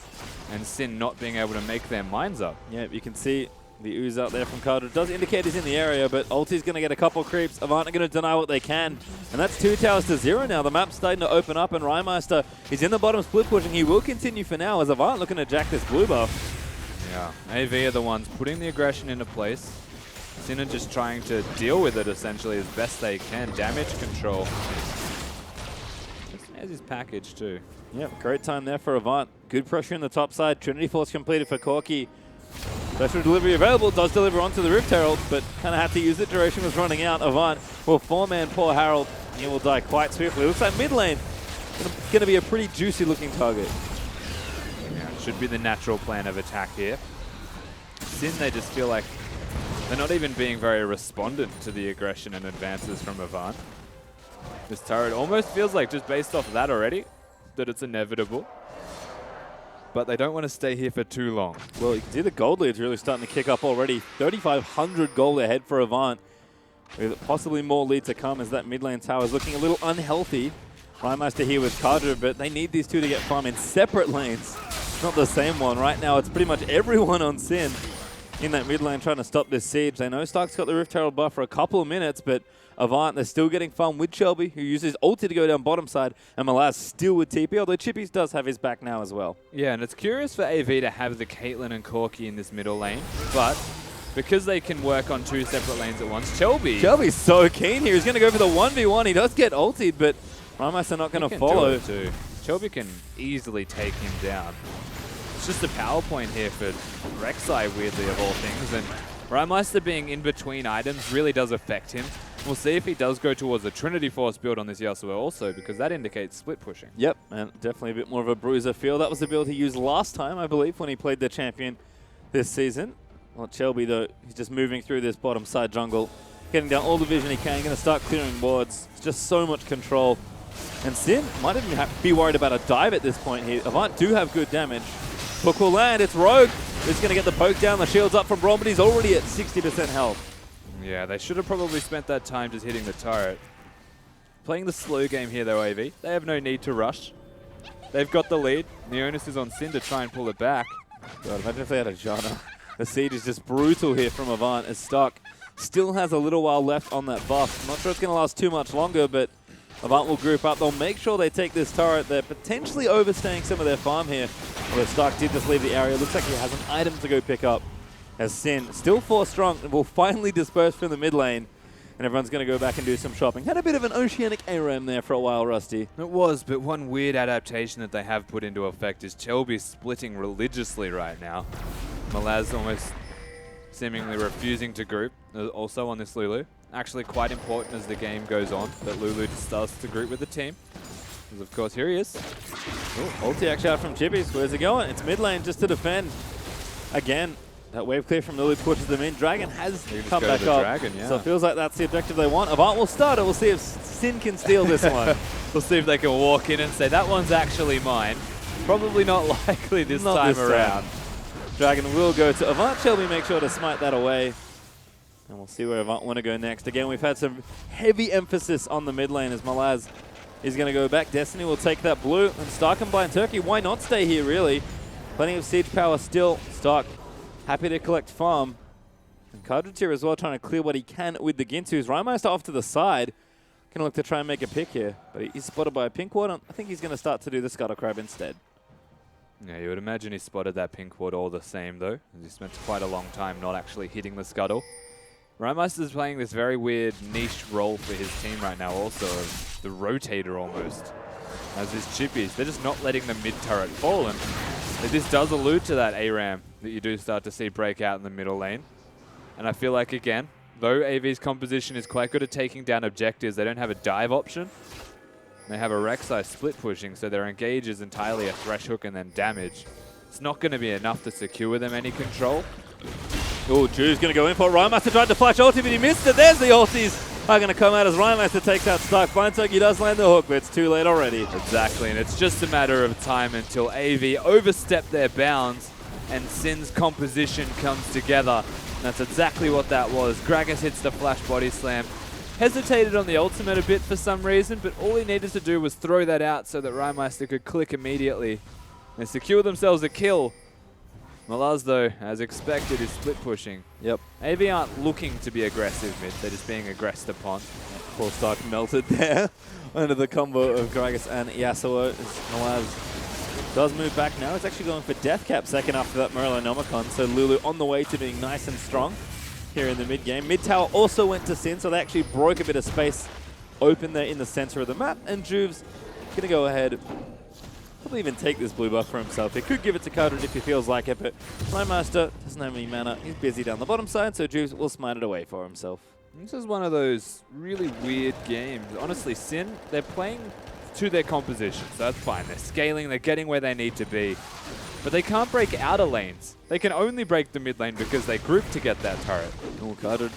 and Sin not being able to make their minds up. Yeah, you can see the ooze out there from Carter. It does indicate he's in the area, but Ulti's going to get a couple creeps. Avant are going to deny what they can. And that's 2 towers to 0 now. The map's starting to open up, and Rymeister is in the bottom split pushing. He will continue for now as Avant looking to jack this blue buff. Yeah, AV are the ones putting the aggression into place. Sin are just trying to deal with it essentially as best they can. Damage control. There's his package too. Yep, great time there for Avant. Good pressure in the top side. Trinity Force completed for Corki. Special delivery available, does deliver onto the Rift Herald, but kind of had to use it. Duration was running out. Avant will 4-man poor Herald. He will die quite swiftly. Looks like mid lane going to be a pretty juicy looking target. Yeah, it should be the natural plan of attack here. Sin, they just feel like they're not even being very respondent to the aggression and advances from Avant. This turret almost feels like, just based off that already, that it's inevitable. But they don't want to stay here for too long. Well, you can see the gold lead's really starting to kick up already. 3,500 gold ahead for Avant, with possibly more lead to come as that mid lane tower is looking a little unhealthy. Rymeister here with Cardra, but they need these two to get farm in separate lanes, not the same one. Right now, it's pretty much everyone on Sin in that mid lane trying to stop this siege. They know Stark's got the Rift Herald buff for a couple of minutes, but Avant, they're still getting farm with Shelby, who uses ulti to go down bottom side, and Malaz still with TP, although Chippies does have his back now as well. Yeah, and it's curious for AV to have the Caitlyn and Corki in this middle lane, but because they can work on 2 separate lanes at once, Shelby's so keen here. He's going to go for the 1v1. He does get ultied, but Rymeister not going to follow. Too. Shelby can easily take him down. It's just a power point here for Rek'Sai, weirdly, of all things, and Rymeister being in between items really does affect him. We'll see if he does go towards a Trinity Force build on this Yasuo also, because that indicates split pushing. Yep, and definitely a bit more of a bruiser feel. That was the build he used last time, I believe, when he played the champion this season. Well, Shelby, though, he's just moving through this bottom side jungle, getting down all the vision he can, going to start clearing wards. It's just so much control. And Sin might even be worried about a dive at this point here. Avant do have good damage. Hook will land, it's Rogue. He's going to get the poke down, the shield's up from Braum, but he's already at 60% health. Yeah, they should have probably spent that time just hitting the turret. Playing the slow game here though, AV. They have no need to rush. They've got the lead. The onus is on Sin to try and pull it back. God, imagine if they had a Janna. The siege is just brutal here from Avant as Stark still has a little while left on that buff. I'm not sure it's going to last too much longer, but Avant will group up. They'll make sure they take this turret. They're potentially overstaying some of their farm here. Although Stark did just leave the area. Looks like he has an item to go pick up. As Sin, still 4 strong, will finally disperse from the mid lane. And everyone's going to go back and do some shopping. Had a bit of an Oceanic ARAM there for a while, Rusty. It was, but one weird adaptation that they have put into effect is Shelby splitting religiously right now. Malaz almost seemingly refusing to group, also on this Lulu. Actually quite important as the game goes on, that Lulu starts to group with the team. Because of course, here he is. Ooh, ulti action out from Chippies. Where's it going? It's mid lane just to defend. Again, that wave clear from Lulu pushes them in. Dragon has come back up. Dragon, yeah. So it feels like that's the objective they want. Avant will start it. We'll see if Sin can steal this one. We'll see if they can walk in and say, that one's actually mine. Probably not likely this time around. Dragon will go to Avant. Shelby make sure to smite that away. And we'll see where Avant want to go next. Again, we've had some heavy emphasis on the mid lane as Malaz is going to go back. Destiny will take that blue. And Stark and Blind Turkey, why not stay here, really? Plenty of siege power still. Stark happy to collect farm. And Cardridge here as well, trying to clear what he can with the Gintus. Rymeister off to the side. Going to look to try and make a pick here. But he's spotted by a pink ward. I think he's going to start to do the Scuttle Crab instead. Yeah, you would imagine he spotted that pink ward all the same, though. He spent quite a long time not actually hitting the Scuttle. Rymeister's playing this very weird niche role for his team right now also, of the rotator almost, as his Chippies. They're just not letting the mid-turret fall, and this does allude to that ARAM that you do start to see break out in the middle lane. And I feel like, again, though AV's composition is quite good at taking down objectives, they don't have a dive option. They have a Rek'Sai split pushing, so their engage is entirely a thresh hook and then damage. It's not going to be enough to secure them any control. Oh, Drew's going to go in for it. Rymeister tried to flash ulti, but he missed it. There's the ultis. are going to come out as Rhymester takes out Stark. Blind Turkey does land the hook, but it's too late already. Exactly, and it's just a matter of time until AV overstep their bounds and Sin's composition comes together. And that's exactly what that was. Gragas hits the flash body slam. Hesitated on the ultimate a bit for some reason, but all he needed to do was throw that out so that Rhymester could click immediately. They secure themselves a kill. Malaz, though, as expected, is split pushing. Yep. AV aren't looking to be aggressive mid, they're just being aggressed upon. Poor Stark melted there under the combo of Gragas and Yasuo. Malaz does move back now. It's actually going for Death Cap second after that Morellonomicon. So Lulu on the way to being nice and strong here in the mid game. Mid tower also went to Sin, so they actually broke a bit of space open there in the center of the map. And Juve's going to go ahead, probably even take this blue buff for himself. He could give it to Cardred if he feels like it, but Rhymester doesn't have any mana. He's busy down the bottom side, so Juve will smite it away for himself. This is one of those really weird games. Honestly, Sin, they're playing to their composition, so that's fine. They're scaling, they're getting where they need to be. But they can't break outer lanes. They can only break the mid lane because they group to get that turret. Oh, Cardred,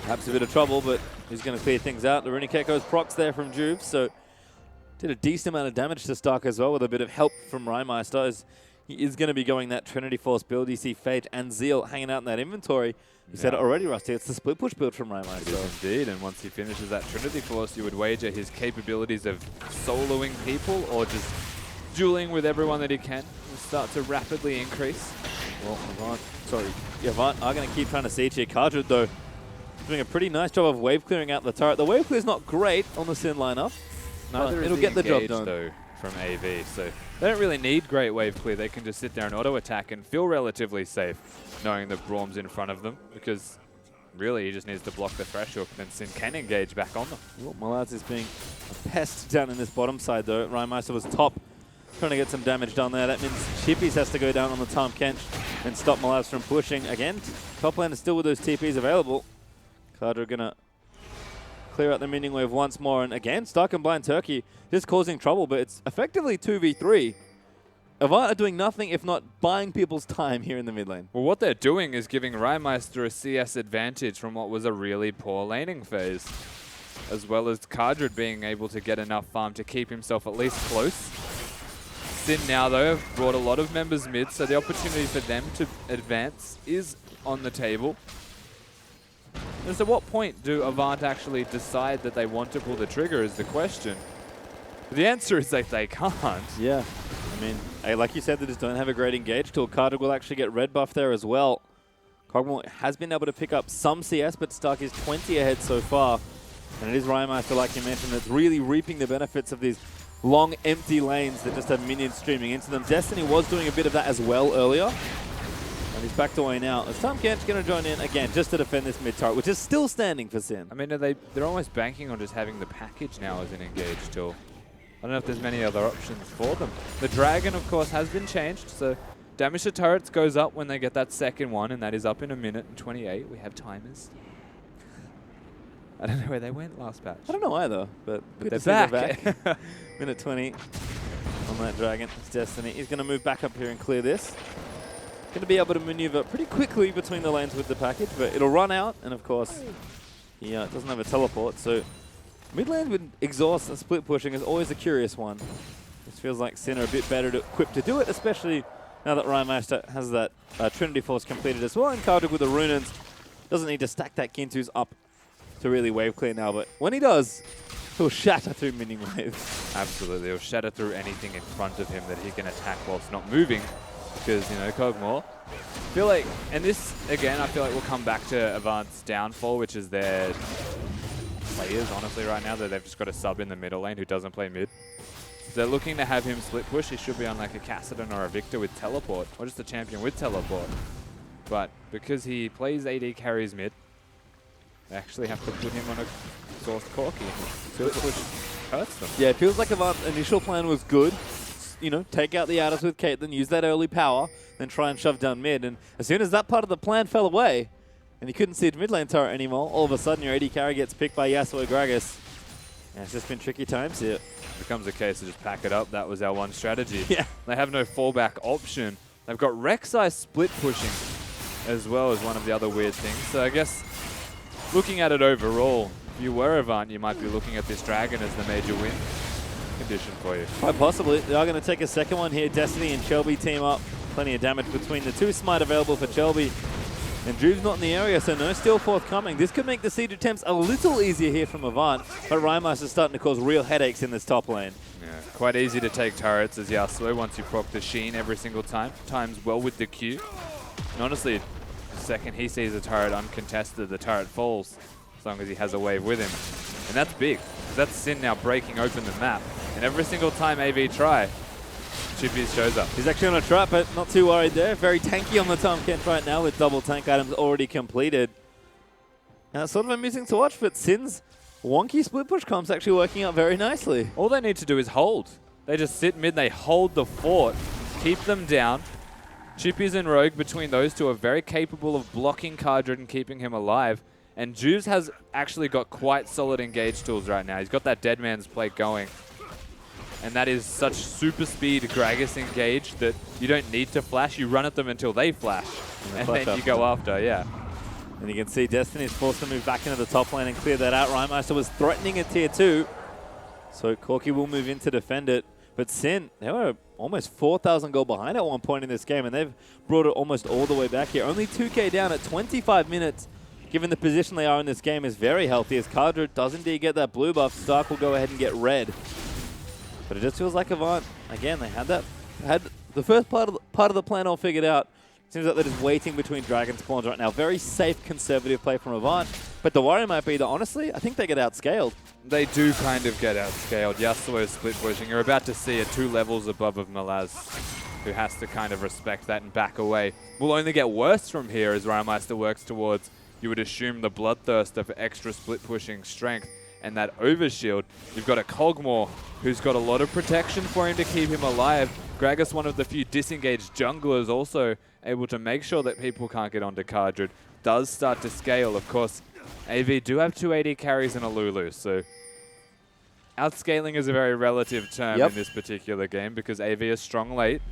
perhaps a bit of trouble, but he's going to clear things out. The Runic Echo's procs there from Juve, so did a decent amount of damage to Stark as well with a bit of help from Rhymester. As he is going to be going that Trinity Force build. You see Phage and Zeal hanging out in that inventory. You said it already, Rusty. It's the split push build from Rhymester. It is indeed, and once he finishes that Trinity Force, you would wager his capabilities of soloing people or just dueling with everyone that he can will start to rapidly increase. Well, Avant are going to keep trying to siege here. Cardred, though, doing a pretty nice job of wave clearing out the turret. The wave clear is not great on the Sin lineup. Neither it'll is get the job engage, done. though, from AV, so they don't really need great wave clear. They can just sit there and auto attack and feel relatively safe, knowing that Braum's in front of them, because really he just needs to block the thresh hook, then Sin can engage back on them. Well, Malaz is being a pest down in this bottom side, though. Rhymester was top, trying to get some damage done there. That means Chippies has to go down on the Tahm Kench and stop Malaz from pushing. Again, top lane is still with those TPs available. Cardred going to clear out the minion wave once more, and again, Stark and Blind Turkey just causing trouble, but it's effectively 2v3. Avant are doing nothing if not buying people's time here in the mid lane. Well, what they're doing is giving Rhymester a CS advantage from what was a really poor laning phase, as well as Cardred being able to get enough farm to keep himself at least close. Sin now, though, have brought a lot of members mid, so the opportunity for them to advance is on the table. And so what point do Avant actually decide that they want to pull the trigger is the question. The answer is that they can't. Yeah. I mean, like you said, they just don't have a great engage tool. Cardred will actually get red buff there as well. Cogmore has been able to pick up some CS, but Stark is 20 ahead so far. And it is Rhymester, like you mentioned, that's really reaping the benefits of these long, empty lanes that just have minions streaming into them. Destiny was doing a bit of that as well earlier. And he's backed away now. As Tahm Kench going to join in again just to defend this mid turret, which is still standing for Sin. I mean, they're almost banking on just having the package now as an engage tool. I don't know if there's many other options for them. The Dragon, of course, has been changed, so damage to turrets goes up when they get that second one, and that is up in 1:28. We have timers. I don't know where they went last patch. I don't know either, but They're they're back. back. Minute 20 on that Dragon. It's Destiny. He's going to move back up here and clear this. Going to be able to maneuver pretty quickly between the lanes with the package, but it'll run out, and of course, he doesn't have a teleport, so mid lane with exhaust and split pushing is always a curious one. This feels like Sin are a bit better equipped to do it, especially now that Rhymester has that Trinity Force completed as well, and Cardred with the Runins doesn't need to stack that Kintu's up to really wave clear now, but when he does, he'll shatter through minion waves. Absolutely, he'll shatter through anything in front of him that he can attack whilst not moving. Because, you know, Cogmore, I feel like, and this, again, I feel like we'll come back to Avant's downfall, which is their players, honestly, right now, that they've just got a sub in the middle lane who doesn't play mid. So they're looking to have him split push. He should be on like a Kassadin or a Victor with teleport, or just a champion with teleport. But because he plays AD carries mid, they actually have to put him on a sourced Corki. Split push hurts them. Yeah, it feels like Avant's initial plan was good. You know, take out the Adders with Caitlyn, use that early power, then try and shove down mid. And as soon as that part of the plan fell away, and you couldn't see the mid lane turret anymore, all of a sudden your AD carry gets picked by Yasuo Gragas. And it's just been tricky times here. It becomes a case of just pack it up. That was our one strategy. Yeah. They have no fallback option. They've got Rek'Sai split pushing as well as one of the other weird things. So I guess looking at it overall, if you were Avant, you might be looking at this Dragon as the major win condition for you. Quite possibly. They are going to take a second one here. Destiny and Shelby team up. Plenty of damage between the two. Smite available for Shelby. And Drew's not in the area, so no steal forthcoming. This could make the siege attempts a little easier here from Avant, but Rymeister is starting to cause real headaches in this top lane. Yeah, quite easy to take turrets as Yasuo once you proc the Sheen every single time. Times well with the Q. And honestly, the second he sees a turret uncontested, the turret falls, as long as he has a wave with him. And that's big. That's Sin now breaking open the map. And every single time AV try, Chippies shows up. He's actually on a trap, but not too worried there. Very tanky on the Tom Kent right now with double tank items already completed. And it's sort of amusing to watch, but Sin's wonky split push comp's actually working out very nicely. All they need to do is hold. They just sit mid, they hold the fort, keep them down. Chippies and Rogue between those two are very capable of blocking Cardred and keeping him alive. And Juves has actually got quite solid engage tools right now. He's got that Dead Man's Plate going. And that is such super speed Gragas engage that you don't need to flash. You run at them until they flash. And then you go after, yeah. And you can see Destiny's forced to move back into the top lane and clear that out. Rymeister was threatening a tier 2. So Corki will move in to defend it. But Sin, they were almost 4,000 gold behind at one point in this game, and they've brought it almost all the way back here. Only 2k down at 25 minutes. Given the position they are in this game is very healthy. As Cardred does indeed get that blue buff, Stark will go ahead and get red. But it just feels like Avant, again, they had the first part of the plan all figured out. Seems like they're just waiting between dragon spawns right now. Very safe, conservative play from Avant. But the worry might be that, honestly, I think they get outscaled. They do kind of get outscaled. Yasuo split pushing. You're about to see it 2 levels above of Malaz, who has to kind of respect that and back away. Will only get worse from here as Rymeister works towards, you would assume, the Bloodthirster for extra split pushing strength. And that overshield, you've got a Kog'Maw who's got a lot of protection for him to keep him alive. Gragas, one of the few disengaged junglers, also able to make sure that people can't get onto Cardred, does start to scale. Of course, AV do have 280 carries and a Lulu, so outscaling is a very relative term in this particular game because AV is strong late.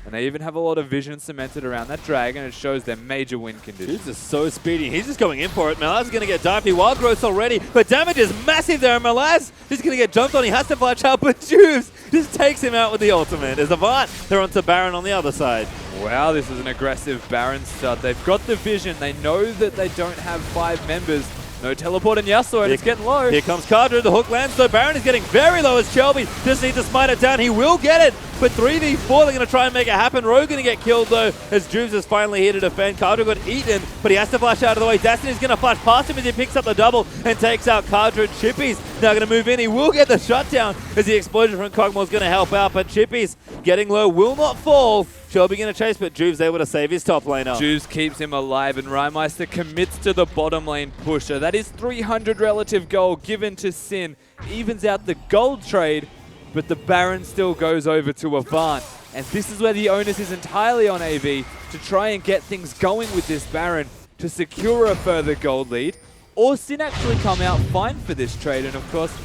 And they even have a lot of vision cemented around that dragon. It shows their major win condition. He's just so speedy. He's just going in for it. Malaz is going to get dived. He wild growth already, but damage is massive there. And Malaz is going to get jumped on. He has to flash out, but Juves just takes him out with the ultimate. As Avant, they're onto Baron on the other side. Wow, this is an aggressive Baron start. They've got the vision. They know that they don't have 5 members. No teleport in Yasuo, and it's getting low. Here comes Cardred, the hook lands, so Baron is getting very low as Shelby just needs to smite it down. He will get it, but 3v4, they're going to try and make it happen. Rogue going to get killed, though, as Juves is finally here to defend. Cardred got eaten, but he has to flash out of the way. Destiny's going to flash past him as he picks up the double and takes out Cardred. Chippy's now going to move in. He will get the shutdown as the explosion from Kog'Maw is going to help out, but Chippy's getting low, will not fall. Shelby going to chase, but Juves able to save his top laner. Juves keeps him alive, and Rymeister commits to the bottom lane pusher. That is 300 relative gold given to Sin. Evens out the gold trade, but the Baron still goes over to Avant. And this is where the onus is entirely on AV to try and get things going with this Baron to secure a further gold lead. Or Sin actually come out fine for this trade. And of course,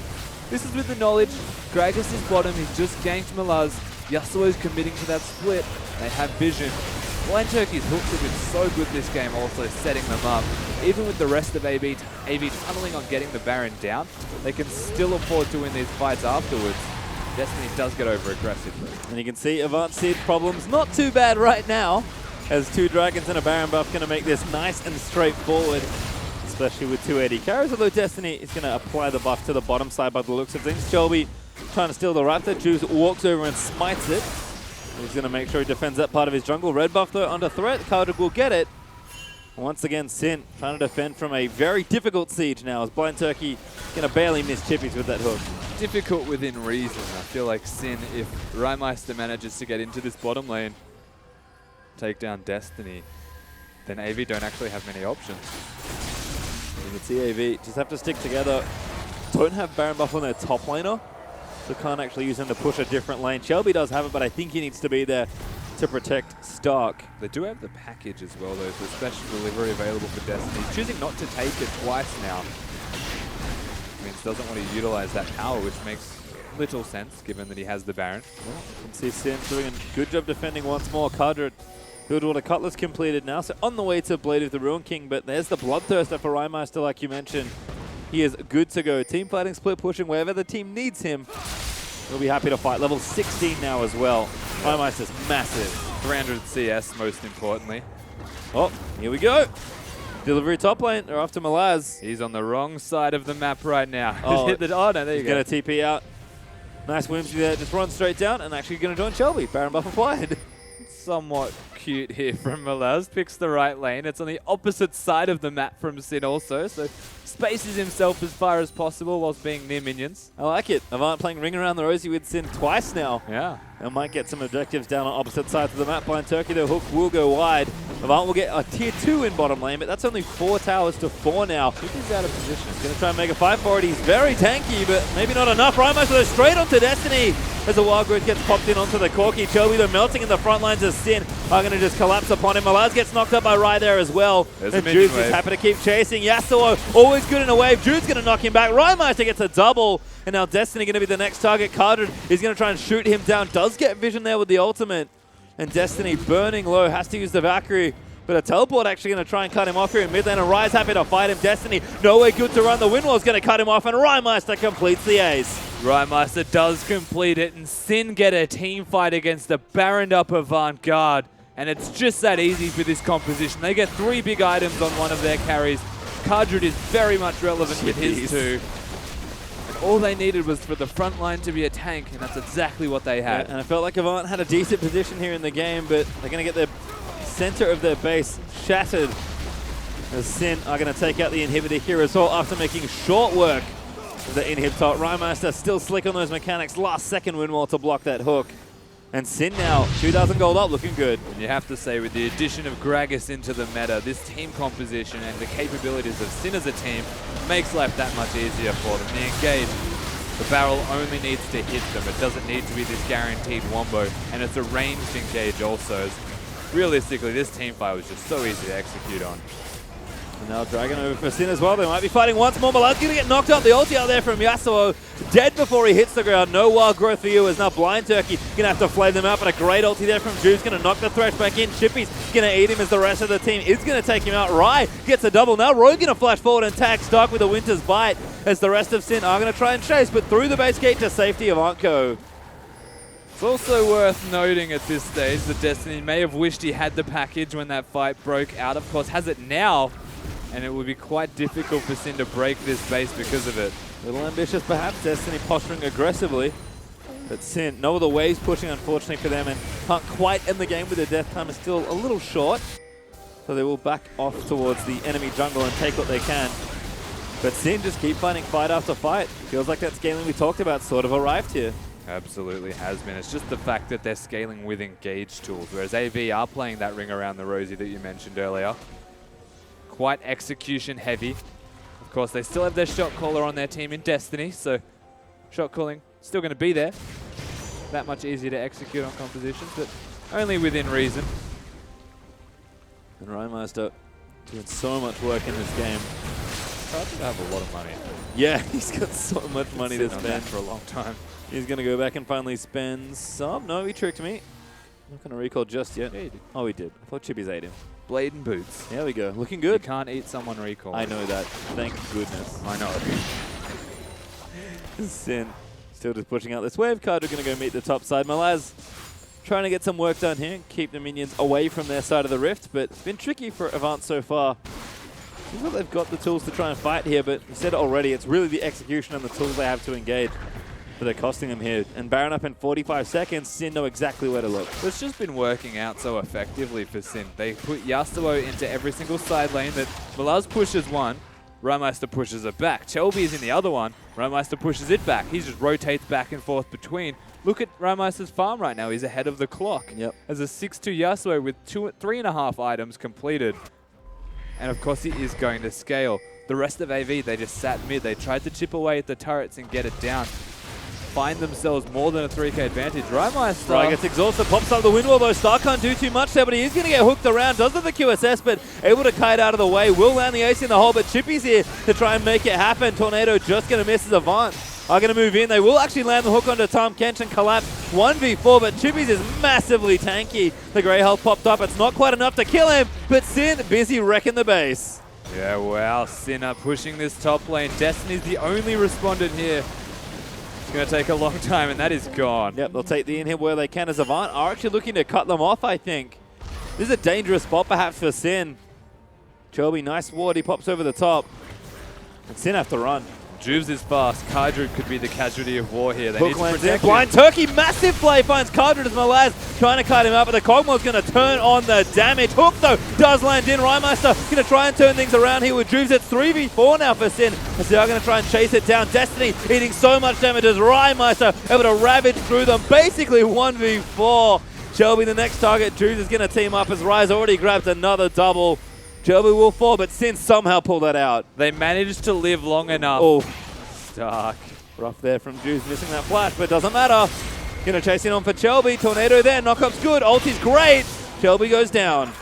this is with the knowledge, Gragas is bottom, he's just ganked Malaz. Yasuo is committing to that split. They have vision. Blind Turkey's hooks have been so good this game, also setting them up. Even with the rest of AV tunneling on getting the Baron down, they can still afford to win these fights afterwards. Destiny does get over aggressively. And you can see Avant seed problems not too bad right now, as 2 dragons and a Baron buff going to make this nice and straightforward, especially with 280 carries, although Destiny is going to apply the buff to the bottom side by the looks of things. Shelby trying to steal the Raptor. Juice walks over and smites it. He's going to make sure he defends that part of his jungle. Red buff, though, under threat. Cardred will get it. Once again, Sin trying to defend from a very difficult siege now, as Blind Turkey going to barely miss Chippies with that hook. Difficult within reason. I feel like Sin, if Rymeister manages to get into this bottom lane, take down Destiny, then AV don't actually have many options. You can see AV just have to stick together. Don't have Baron buff on their top laner, so can't actually use him to push a different lane. Shelby does have it, but I think he needs to be there to protect Stark. They do have the package as well, though, so special delivery available for Destiny. Choosing not to take it twice now means doesn't want to utilize that power, which makes little sense given that he has the Baron. Well, you can see Sin doing a good job defending once more. Cardred, Buildwater Cutlass completed now, so on the way to Blade of the Ruin King, but there's the Bloodthirster for Rymeister, like you mentioned. he is good to go. Team fighting, split pushing, wherever the team needs him. He'll be happy to fight. Level 16 now as well. Rymeister's massive. 300 CS, most importantly. Oh, here we go. Delivery top lane. They're off to Malaz. He's on the wrong side of the map right now. Oh, Hit the, oh no, there you He's go. going to TP out. Nice Whimsy there. Just run straight down and actually going to join Shelby. Baron buff applied. Somewhat cute here from Malaz. Picks the right lane. It's on the opposite side of the map from Sin also, so spaces himself as far as possible whilst being near minions. I like it. Avant playing Ring Around the Rosie with Sin twice now. Yeah. And might get some objectives down on opposite sides of the map. Blind Turkey, the hook will go wide. Avant will get a tier 2 in bottom lane, but that's only 4 towers to 4 now. He's out of position. He's going to try and make a fight for it. He's very tanky, but maybe not enough. Rymeister goes straight onto Destiny as the Wild Growth gets popped in onto the Corki. Chelby, though, melting in the front lines of Sin, are going to just collapse upon him. Malaz gets knocked up by Rai there as well. There's and a minion Jude's just wave. happy to keep chasing. Yasuo always good in a wave. Jude's going to knock him back. Rymeister gets a double. And now Destiny going to be the next target. Cardred is going to try and shoot him down. Does get vision there with the ultimate. And Destiny burning low. Has to use the Valkyrie. But a teleport actually going to try and cut him off here in mid lane. And Rai's happy to fight him. Destiny nowhere good to run. The Windwall's going to cut him off. And Rymeister completes the ace. Rymeister does complete it, and Sin get a team fight against the Baroned up Avant Guard. And it's just that easy for this composition. They get 3 big items on one of their carries. Cardred is very much relevant with his 2. All they needed was for the front line to be a tank, and that's exactly what they had. Yeah, and I felt like Avant had a decent position here in the game, but they're going to get the center of their base shattered as Sin are going to take out the inhibitor here as well after making short work of the inhib top. Rymeister still slick on those mechanics. Last second Windwall to block that hook. And Sin now, 2,000 gold up, looking good. And you have to say, with the addition of Gragas into the meta, this team composition and the capabilities of Sin as a team makes life that much easier for them. The engage, the barrel only needs to hit them. It doesn't need to be this guaranteed wombo. And it's a ranged engage also. As realistically, this team fight was just so easy to execute on. And now Dragon over for Sin as well. They might be fighting once more. Malaz's going to get knocked up. The ulti out there from Yasuo. Dead before he hits the ground. No Wild Growth for you as now Blind Turkey going to have to flame them out. But a great ulti there from Jude's going to knock the Thresh back in. Chippy's going to eat him as the rest of the team is going to take him out. Rai gets a double. Now Rogue going to flash forward and tag Stark with a Winter's Bite as the rest of Sin are going to try and chase. But through the base gate to safety of Antco. It's also worth noting at this stage that Destiny may have wished he had the package when that fight broke out. Of course, has it now. And it would be quite difficult for Sin to break this base because of it. A little ambitious perhaps, Destiny posturing aggressively. But Sin, no other waves pushing unfortunately for them and can't quite end the game with their death time is still a little short. So they will back off towards the enemy jungle and take what they can. But Sin just keep finding fight after fight. Feels like that scaling we talked about sort of arrived here. Absolutely has been. It's just the fact that they're scaling with engage tools, whereas AV are playing that Ring Around the Rosie that you mentioned earlier. Quite execution heavy. Of course, they still have their shot caller on their team in Destiny, so shot calling still going to be there. That much easier to execute on compositions, but only within reason. And Rymeister doing so much work in this game. I think I have a lot of money. Yeah, he's got so much money to Sitting on that spend. for a long time. He's going to go back and finally spend some. No, he tricked me. Not going to recall just yet. Yeah, he did. Oh, he did. I thought Chippy's ate him. Blade and boots. There we go. Looking You good. can't eat someone recall. I know that. Thank goodness. I know. Sin still just pushing out this wave card. We're going to go meet the top side. Malaz trying to get some work done here. Keep the minions away from their side of the rift. But it's been tricky for Avant so far. Seems like they've got the tools to try and fight here. But you said it already. It's really the execution and the tools they have to engage that are costing them here. And Baron up in 45 seconds. Sin know exactly where to look. It's just been working out so effectively for Sin. They put Yasuo into every single side lane that Malaz pushes one, Rymeister pushes it back. Chelby is in the other one, Rymeister pushes it back. He just rotates back and forth between. Look at Rymeister's farm right now. He's ahead of the clock. Yep. As a 6-2 Yasuo with 3.5 items completed. And of course he is going to scale. The rest of AV, they just sat mid. They tried to chip away at the turrets and get it down. Find themselves more than a 3k advantage. Rymeister. Rai gets exhausted, pops up the Windwall though. Star can't do too much there, but he is going to get hooked around. Does have the QSS, but able to kite out of the way. Will land the ace in the hole, but Chippy's here to try and make it happen. Tornado just going to miss as Avant are going to move in. They will actually land the hook onto Tom Kench and collapse 1v4, but Chippy's is massively tanky. The Grey Health popped up. It's not quite enough to kill him, but Sin busy wrecking the base. Yeah, wow. Sinner pushing this top lane. Destiny's the only respondent here. It's going to take a long time, and that is gone. Yep, they'll take the inhib where they can, as Avant are actually looking to cut them off, I think. This is a dangerous spot perhaps for Sin. Chelby, nice ward, he pops over the top. And Sin have to run. Juves is fast. Kydra could be the casualty of war here. They need Hook to lands in, protect him. blind Turkey, massive play, finds Kydra as Malaz trying to cut him out, but the Kog'Maw's going to turn on the damage. Hook though, does land in. Rymeister going to try and turn things around here with Juves. It's 3v4 now for Sin, as they are going to try and chase it down. Destiny eating so much damage as Rymeister able to ravage through them. Basically 1v4. Shelby, the next target. Juves is going to team up as Rise already grabs another double. Shelby will fall, but Sin somehow pulled that out. They managed to live long enough. Oh, Dark. rough there from Juves, missing that flash, but it doesn't matter. Gonna chase in on for Shelby. Tornado there, knockup's good, ult is great. Shelby goes down.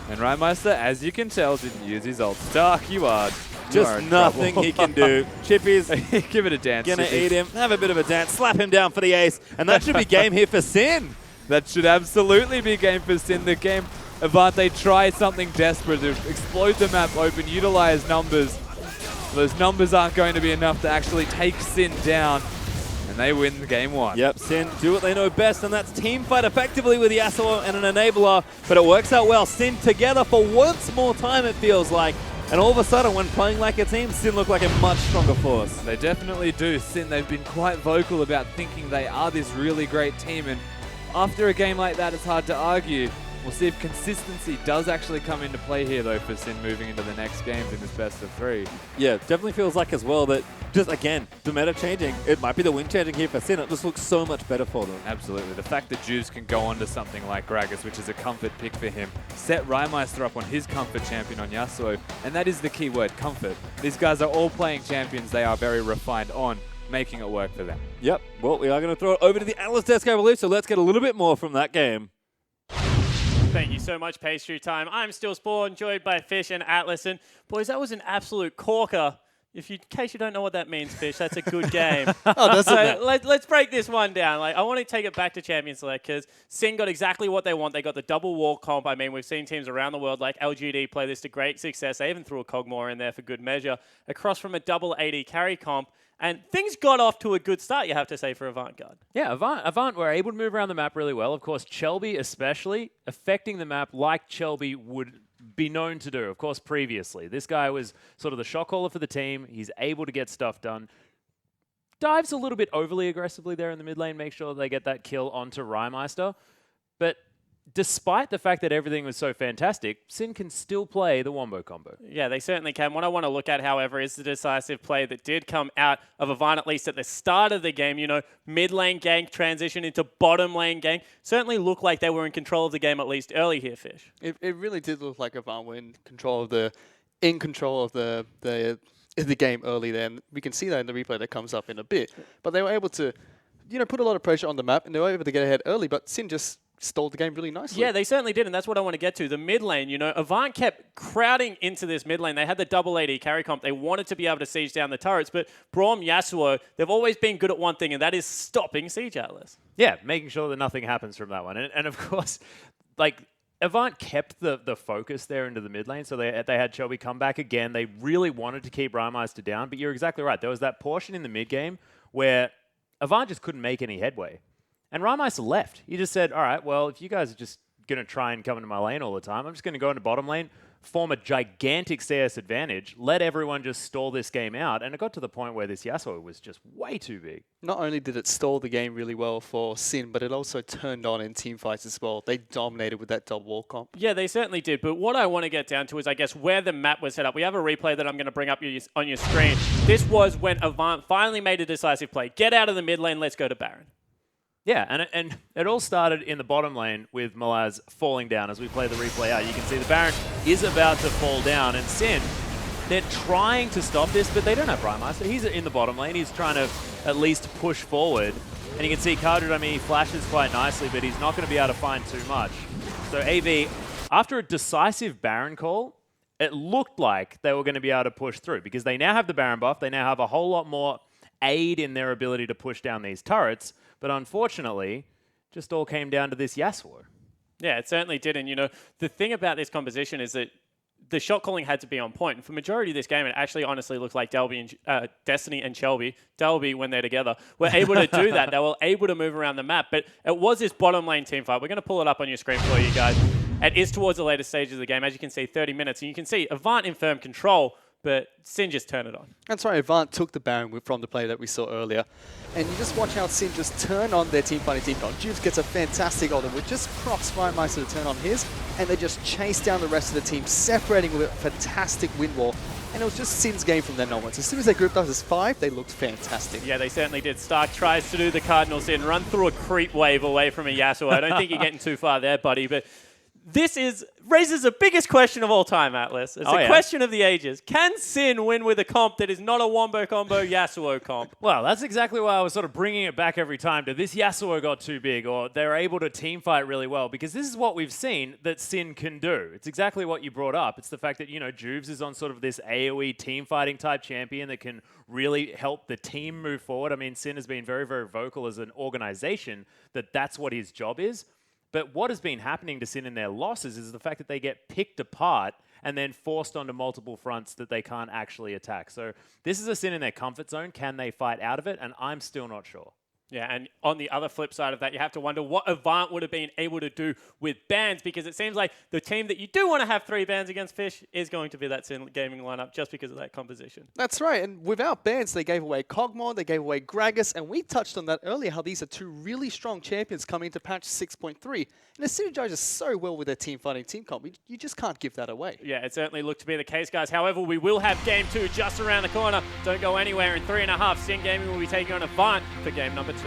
And Rymeister, as you can tell, didn't use his ult. Dark, you are. Just nothing he can do. Chippy's Give it a dance. gonna Chippy. eat him, have a bit of a dance, slap him down for the ace, and that should be game here for Sin. That should absolutely be game for Sin. The game, Avant, they try something desperate to explode the map open, utilize numbers. Those numbers aren't going to be enough to actually take Sin down, and they win game one. Yep, Sin do what they know best, and that's team fight effectively with Yasuo and an enabler, but it works out well. Sin together for once more time, it feels like. And all of a sudden, when playing like a team, Sin look like a much stronger force. They definitely do. Sin, they've been quite vocal about thinking they are this really great team, and after a game like that, it's hard to argue. We'll see if consistency does actually come into play here, though, for Sin moving into the next games in this best of 3. Yeah, definitely feels like as well that just, again, the meta changing. It might be the win changing here for Sin. It just looks so much better for them. Absolutely. The fact that Juves can go on to something like Gragas, which is a comfort pick for him, set Rymeister up on his comfort champion on Yasuo, and that is the key word, comfort. These guys are all playing champions they are very refined on, making it work for them. Yep. Well, we are going to throw it over to the analyst desk, I believe, so let's get a little bit more from that game. Thank you so much, Pastry Time. I'm still Spawn, joined by Fish and Atlas. And boys, that was an absolute corker. In case you don't know what that means, Fish, that's a good game. Let's break this one down. I want to take it back to Champions Select because Sin got exactly what they want. They got the double wall comp. I mean, we've seen teams around the world like LGD play this to great success. They even threw a Kog'Maw in there for good measure. Across from a double AD carry comp. And things got off to a good start, you have to say, for Avant. Yeah, Avant were able to move around the map really well. Of course, Chelby especially, affecting the map like Chelby would be known to do, of course, previously. This guy was sort of the shot caller for the team. He's able to get stuff done. Dives a little bit overly aggressively there in the mid lane, make sure they get that kill onto Rymeister. But despite the fact that everything was so fantastic, Sin can still play the Wombo combo. Yeah, they certainly can. What I want to look at, however, is the decisive play that did come out of Avant, at least at the start of the game. You know, mid lane gank transition into bottom lane gank. Certainly looked like they were in control of the game, at least early here, Fish. It really did look like Avant were in control of the game early there. And we can see that in the replay that comes up in a bit. But they were able to, put a lot of pressure on the map, and they were able to get ahead early, but Sin just stalled the game really nicely. Yeah, they certainly did, and that's what I want to get to. The mid lane, Avant kept crowding into this mid lane. They had the double AD carry comp. They wanted to be able to siege down the turrets, but Braum, Yasuo, they've always been good at one thing, and that is stopping Siege Atlas. Yeah, making sure that nothing happens from that one. And of course, Avant kept the focus there into the mid lane, so they had Chelby come back again. They really wanted to keep Rymeister down, but you're exactly right. There was that portion in the mid game where Avant just couldn't make any headway. And Rymeister left. He just said, all right, well, if you guys are just going to try and come into my lane all the time, I'm just going to go into bottom lane, form a gigantic CS advantage, let everyone just stall this game out. And it got to the point where this Yasuo was just way too big. Not only did it stall the game really well for Sin, but it also turned on in team fights as well. They dominated with that double wall comp. Yeah, they certainly did. But what I want to get down to is, I guess, where the map was set up. We have a replay that I'm going to bring up on your screen. This was when Avant finally made a decisive play. Get out of the mid lane, let's go to Baron. Yeah, and it all started in the bottom lane with Malaz falling down. As we play the replay out, you can see the Baron is about to fall down, and Sin, they're trying to stop this, but they don't have Rymeister. He's in the bottom lane. He's trying to at least push forward. And you can see Kydra, he flashes quite nicely, but he's not going to be able to find too much. So AV, after a decisive Baron call, it looked like they were going to be able to push through because they now have the Baron buff. They now have a whole lot more aid in their ability to push down these turrets. But unfortunately, just all came down to this Yasuo. Yeah, it certainly did. And, the thing about this composition is that the shot calling had to be on point. And for majority of this game, it actually honestly looked like Destiny and Delby, when they're together, were able to do that. They were able to move around the map. But it was this bottom lane team fight. We're going to pull it up on your screen for you guys. It is towards the later stages of the game. As you can see, 30 minutes. And you can see Avant in firm control, but Sin just turned it on. That's right, Avant took the Baron from the play that we saw earlier. And you just watch how Sin just turn on their team fighting team comp. Juves gets a fantastic ult, with just props Firemeister to turn on his, and they just chase down the rest of the team, separating with a fantastic wind wall. And it was just Sin's game from then onwards. As soon as they grouped up as 5, they looked fantastic. Yeah, they certainly did. Stark tries to do the Cardinal Sin, run through a creep wave away from a Yasuo. I don't think you're getting too far there, buddy, but this raises the biggest question of all time, Atlas. It's a question of the ages. Can Sin win with a comp that is not a Wombo combo Yasuo comp? Well, that's exactly why I was sort of bringing it back every time to this Yasuo got too big, or they're able to team fight really well, because this is what we've seen that Sin can do. It's exactly what you brought up. It's the fact that, Juves is on sort of this AoE team fighting type champion that can really help the team move forward. I mean, Sin has been very, very vocal as an organization that that's what his job is. But what has been happening to Sin in their losses is the fact that they get picked apart and then forced onto multiple fronts that they can't actually attack. So this is a Sin in their comfort zone. Can they fight out of it? And I'm still not sure. Yeah, and on the other flip side of that, you have to wonder what Avant would have been able to do with bans, because it seems like the team that you do want to have 3 bans against Fish is going to be that Sin gaming lineup just because of that composition. That's right, and without bans, they gave away Kog'Maw, they gave away Gragas, and we touched on that earlier, how these are 2 really strong champions coming into patch 6.3. And the synergizes so well with their team fighting team comp, you just can't give that away. Yeah, it certainly looked to be the case, guys. However, we will have game 2 just around the corner. Don't go anywhere. In 3.5, Sin Gaming will be taking on Avant for game number 2.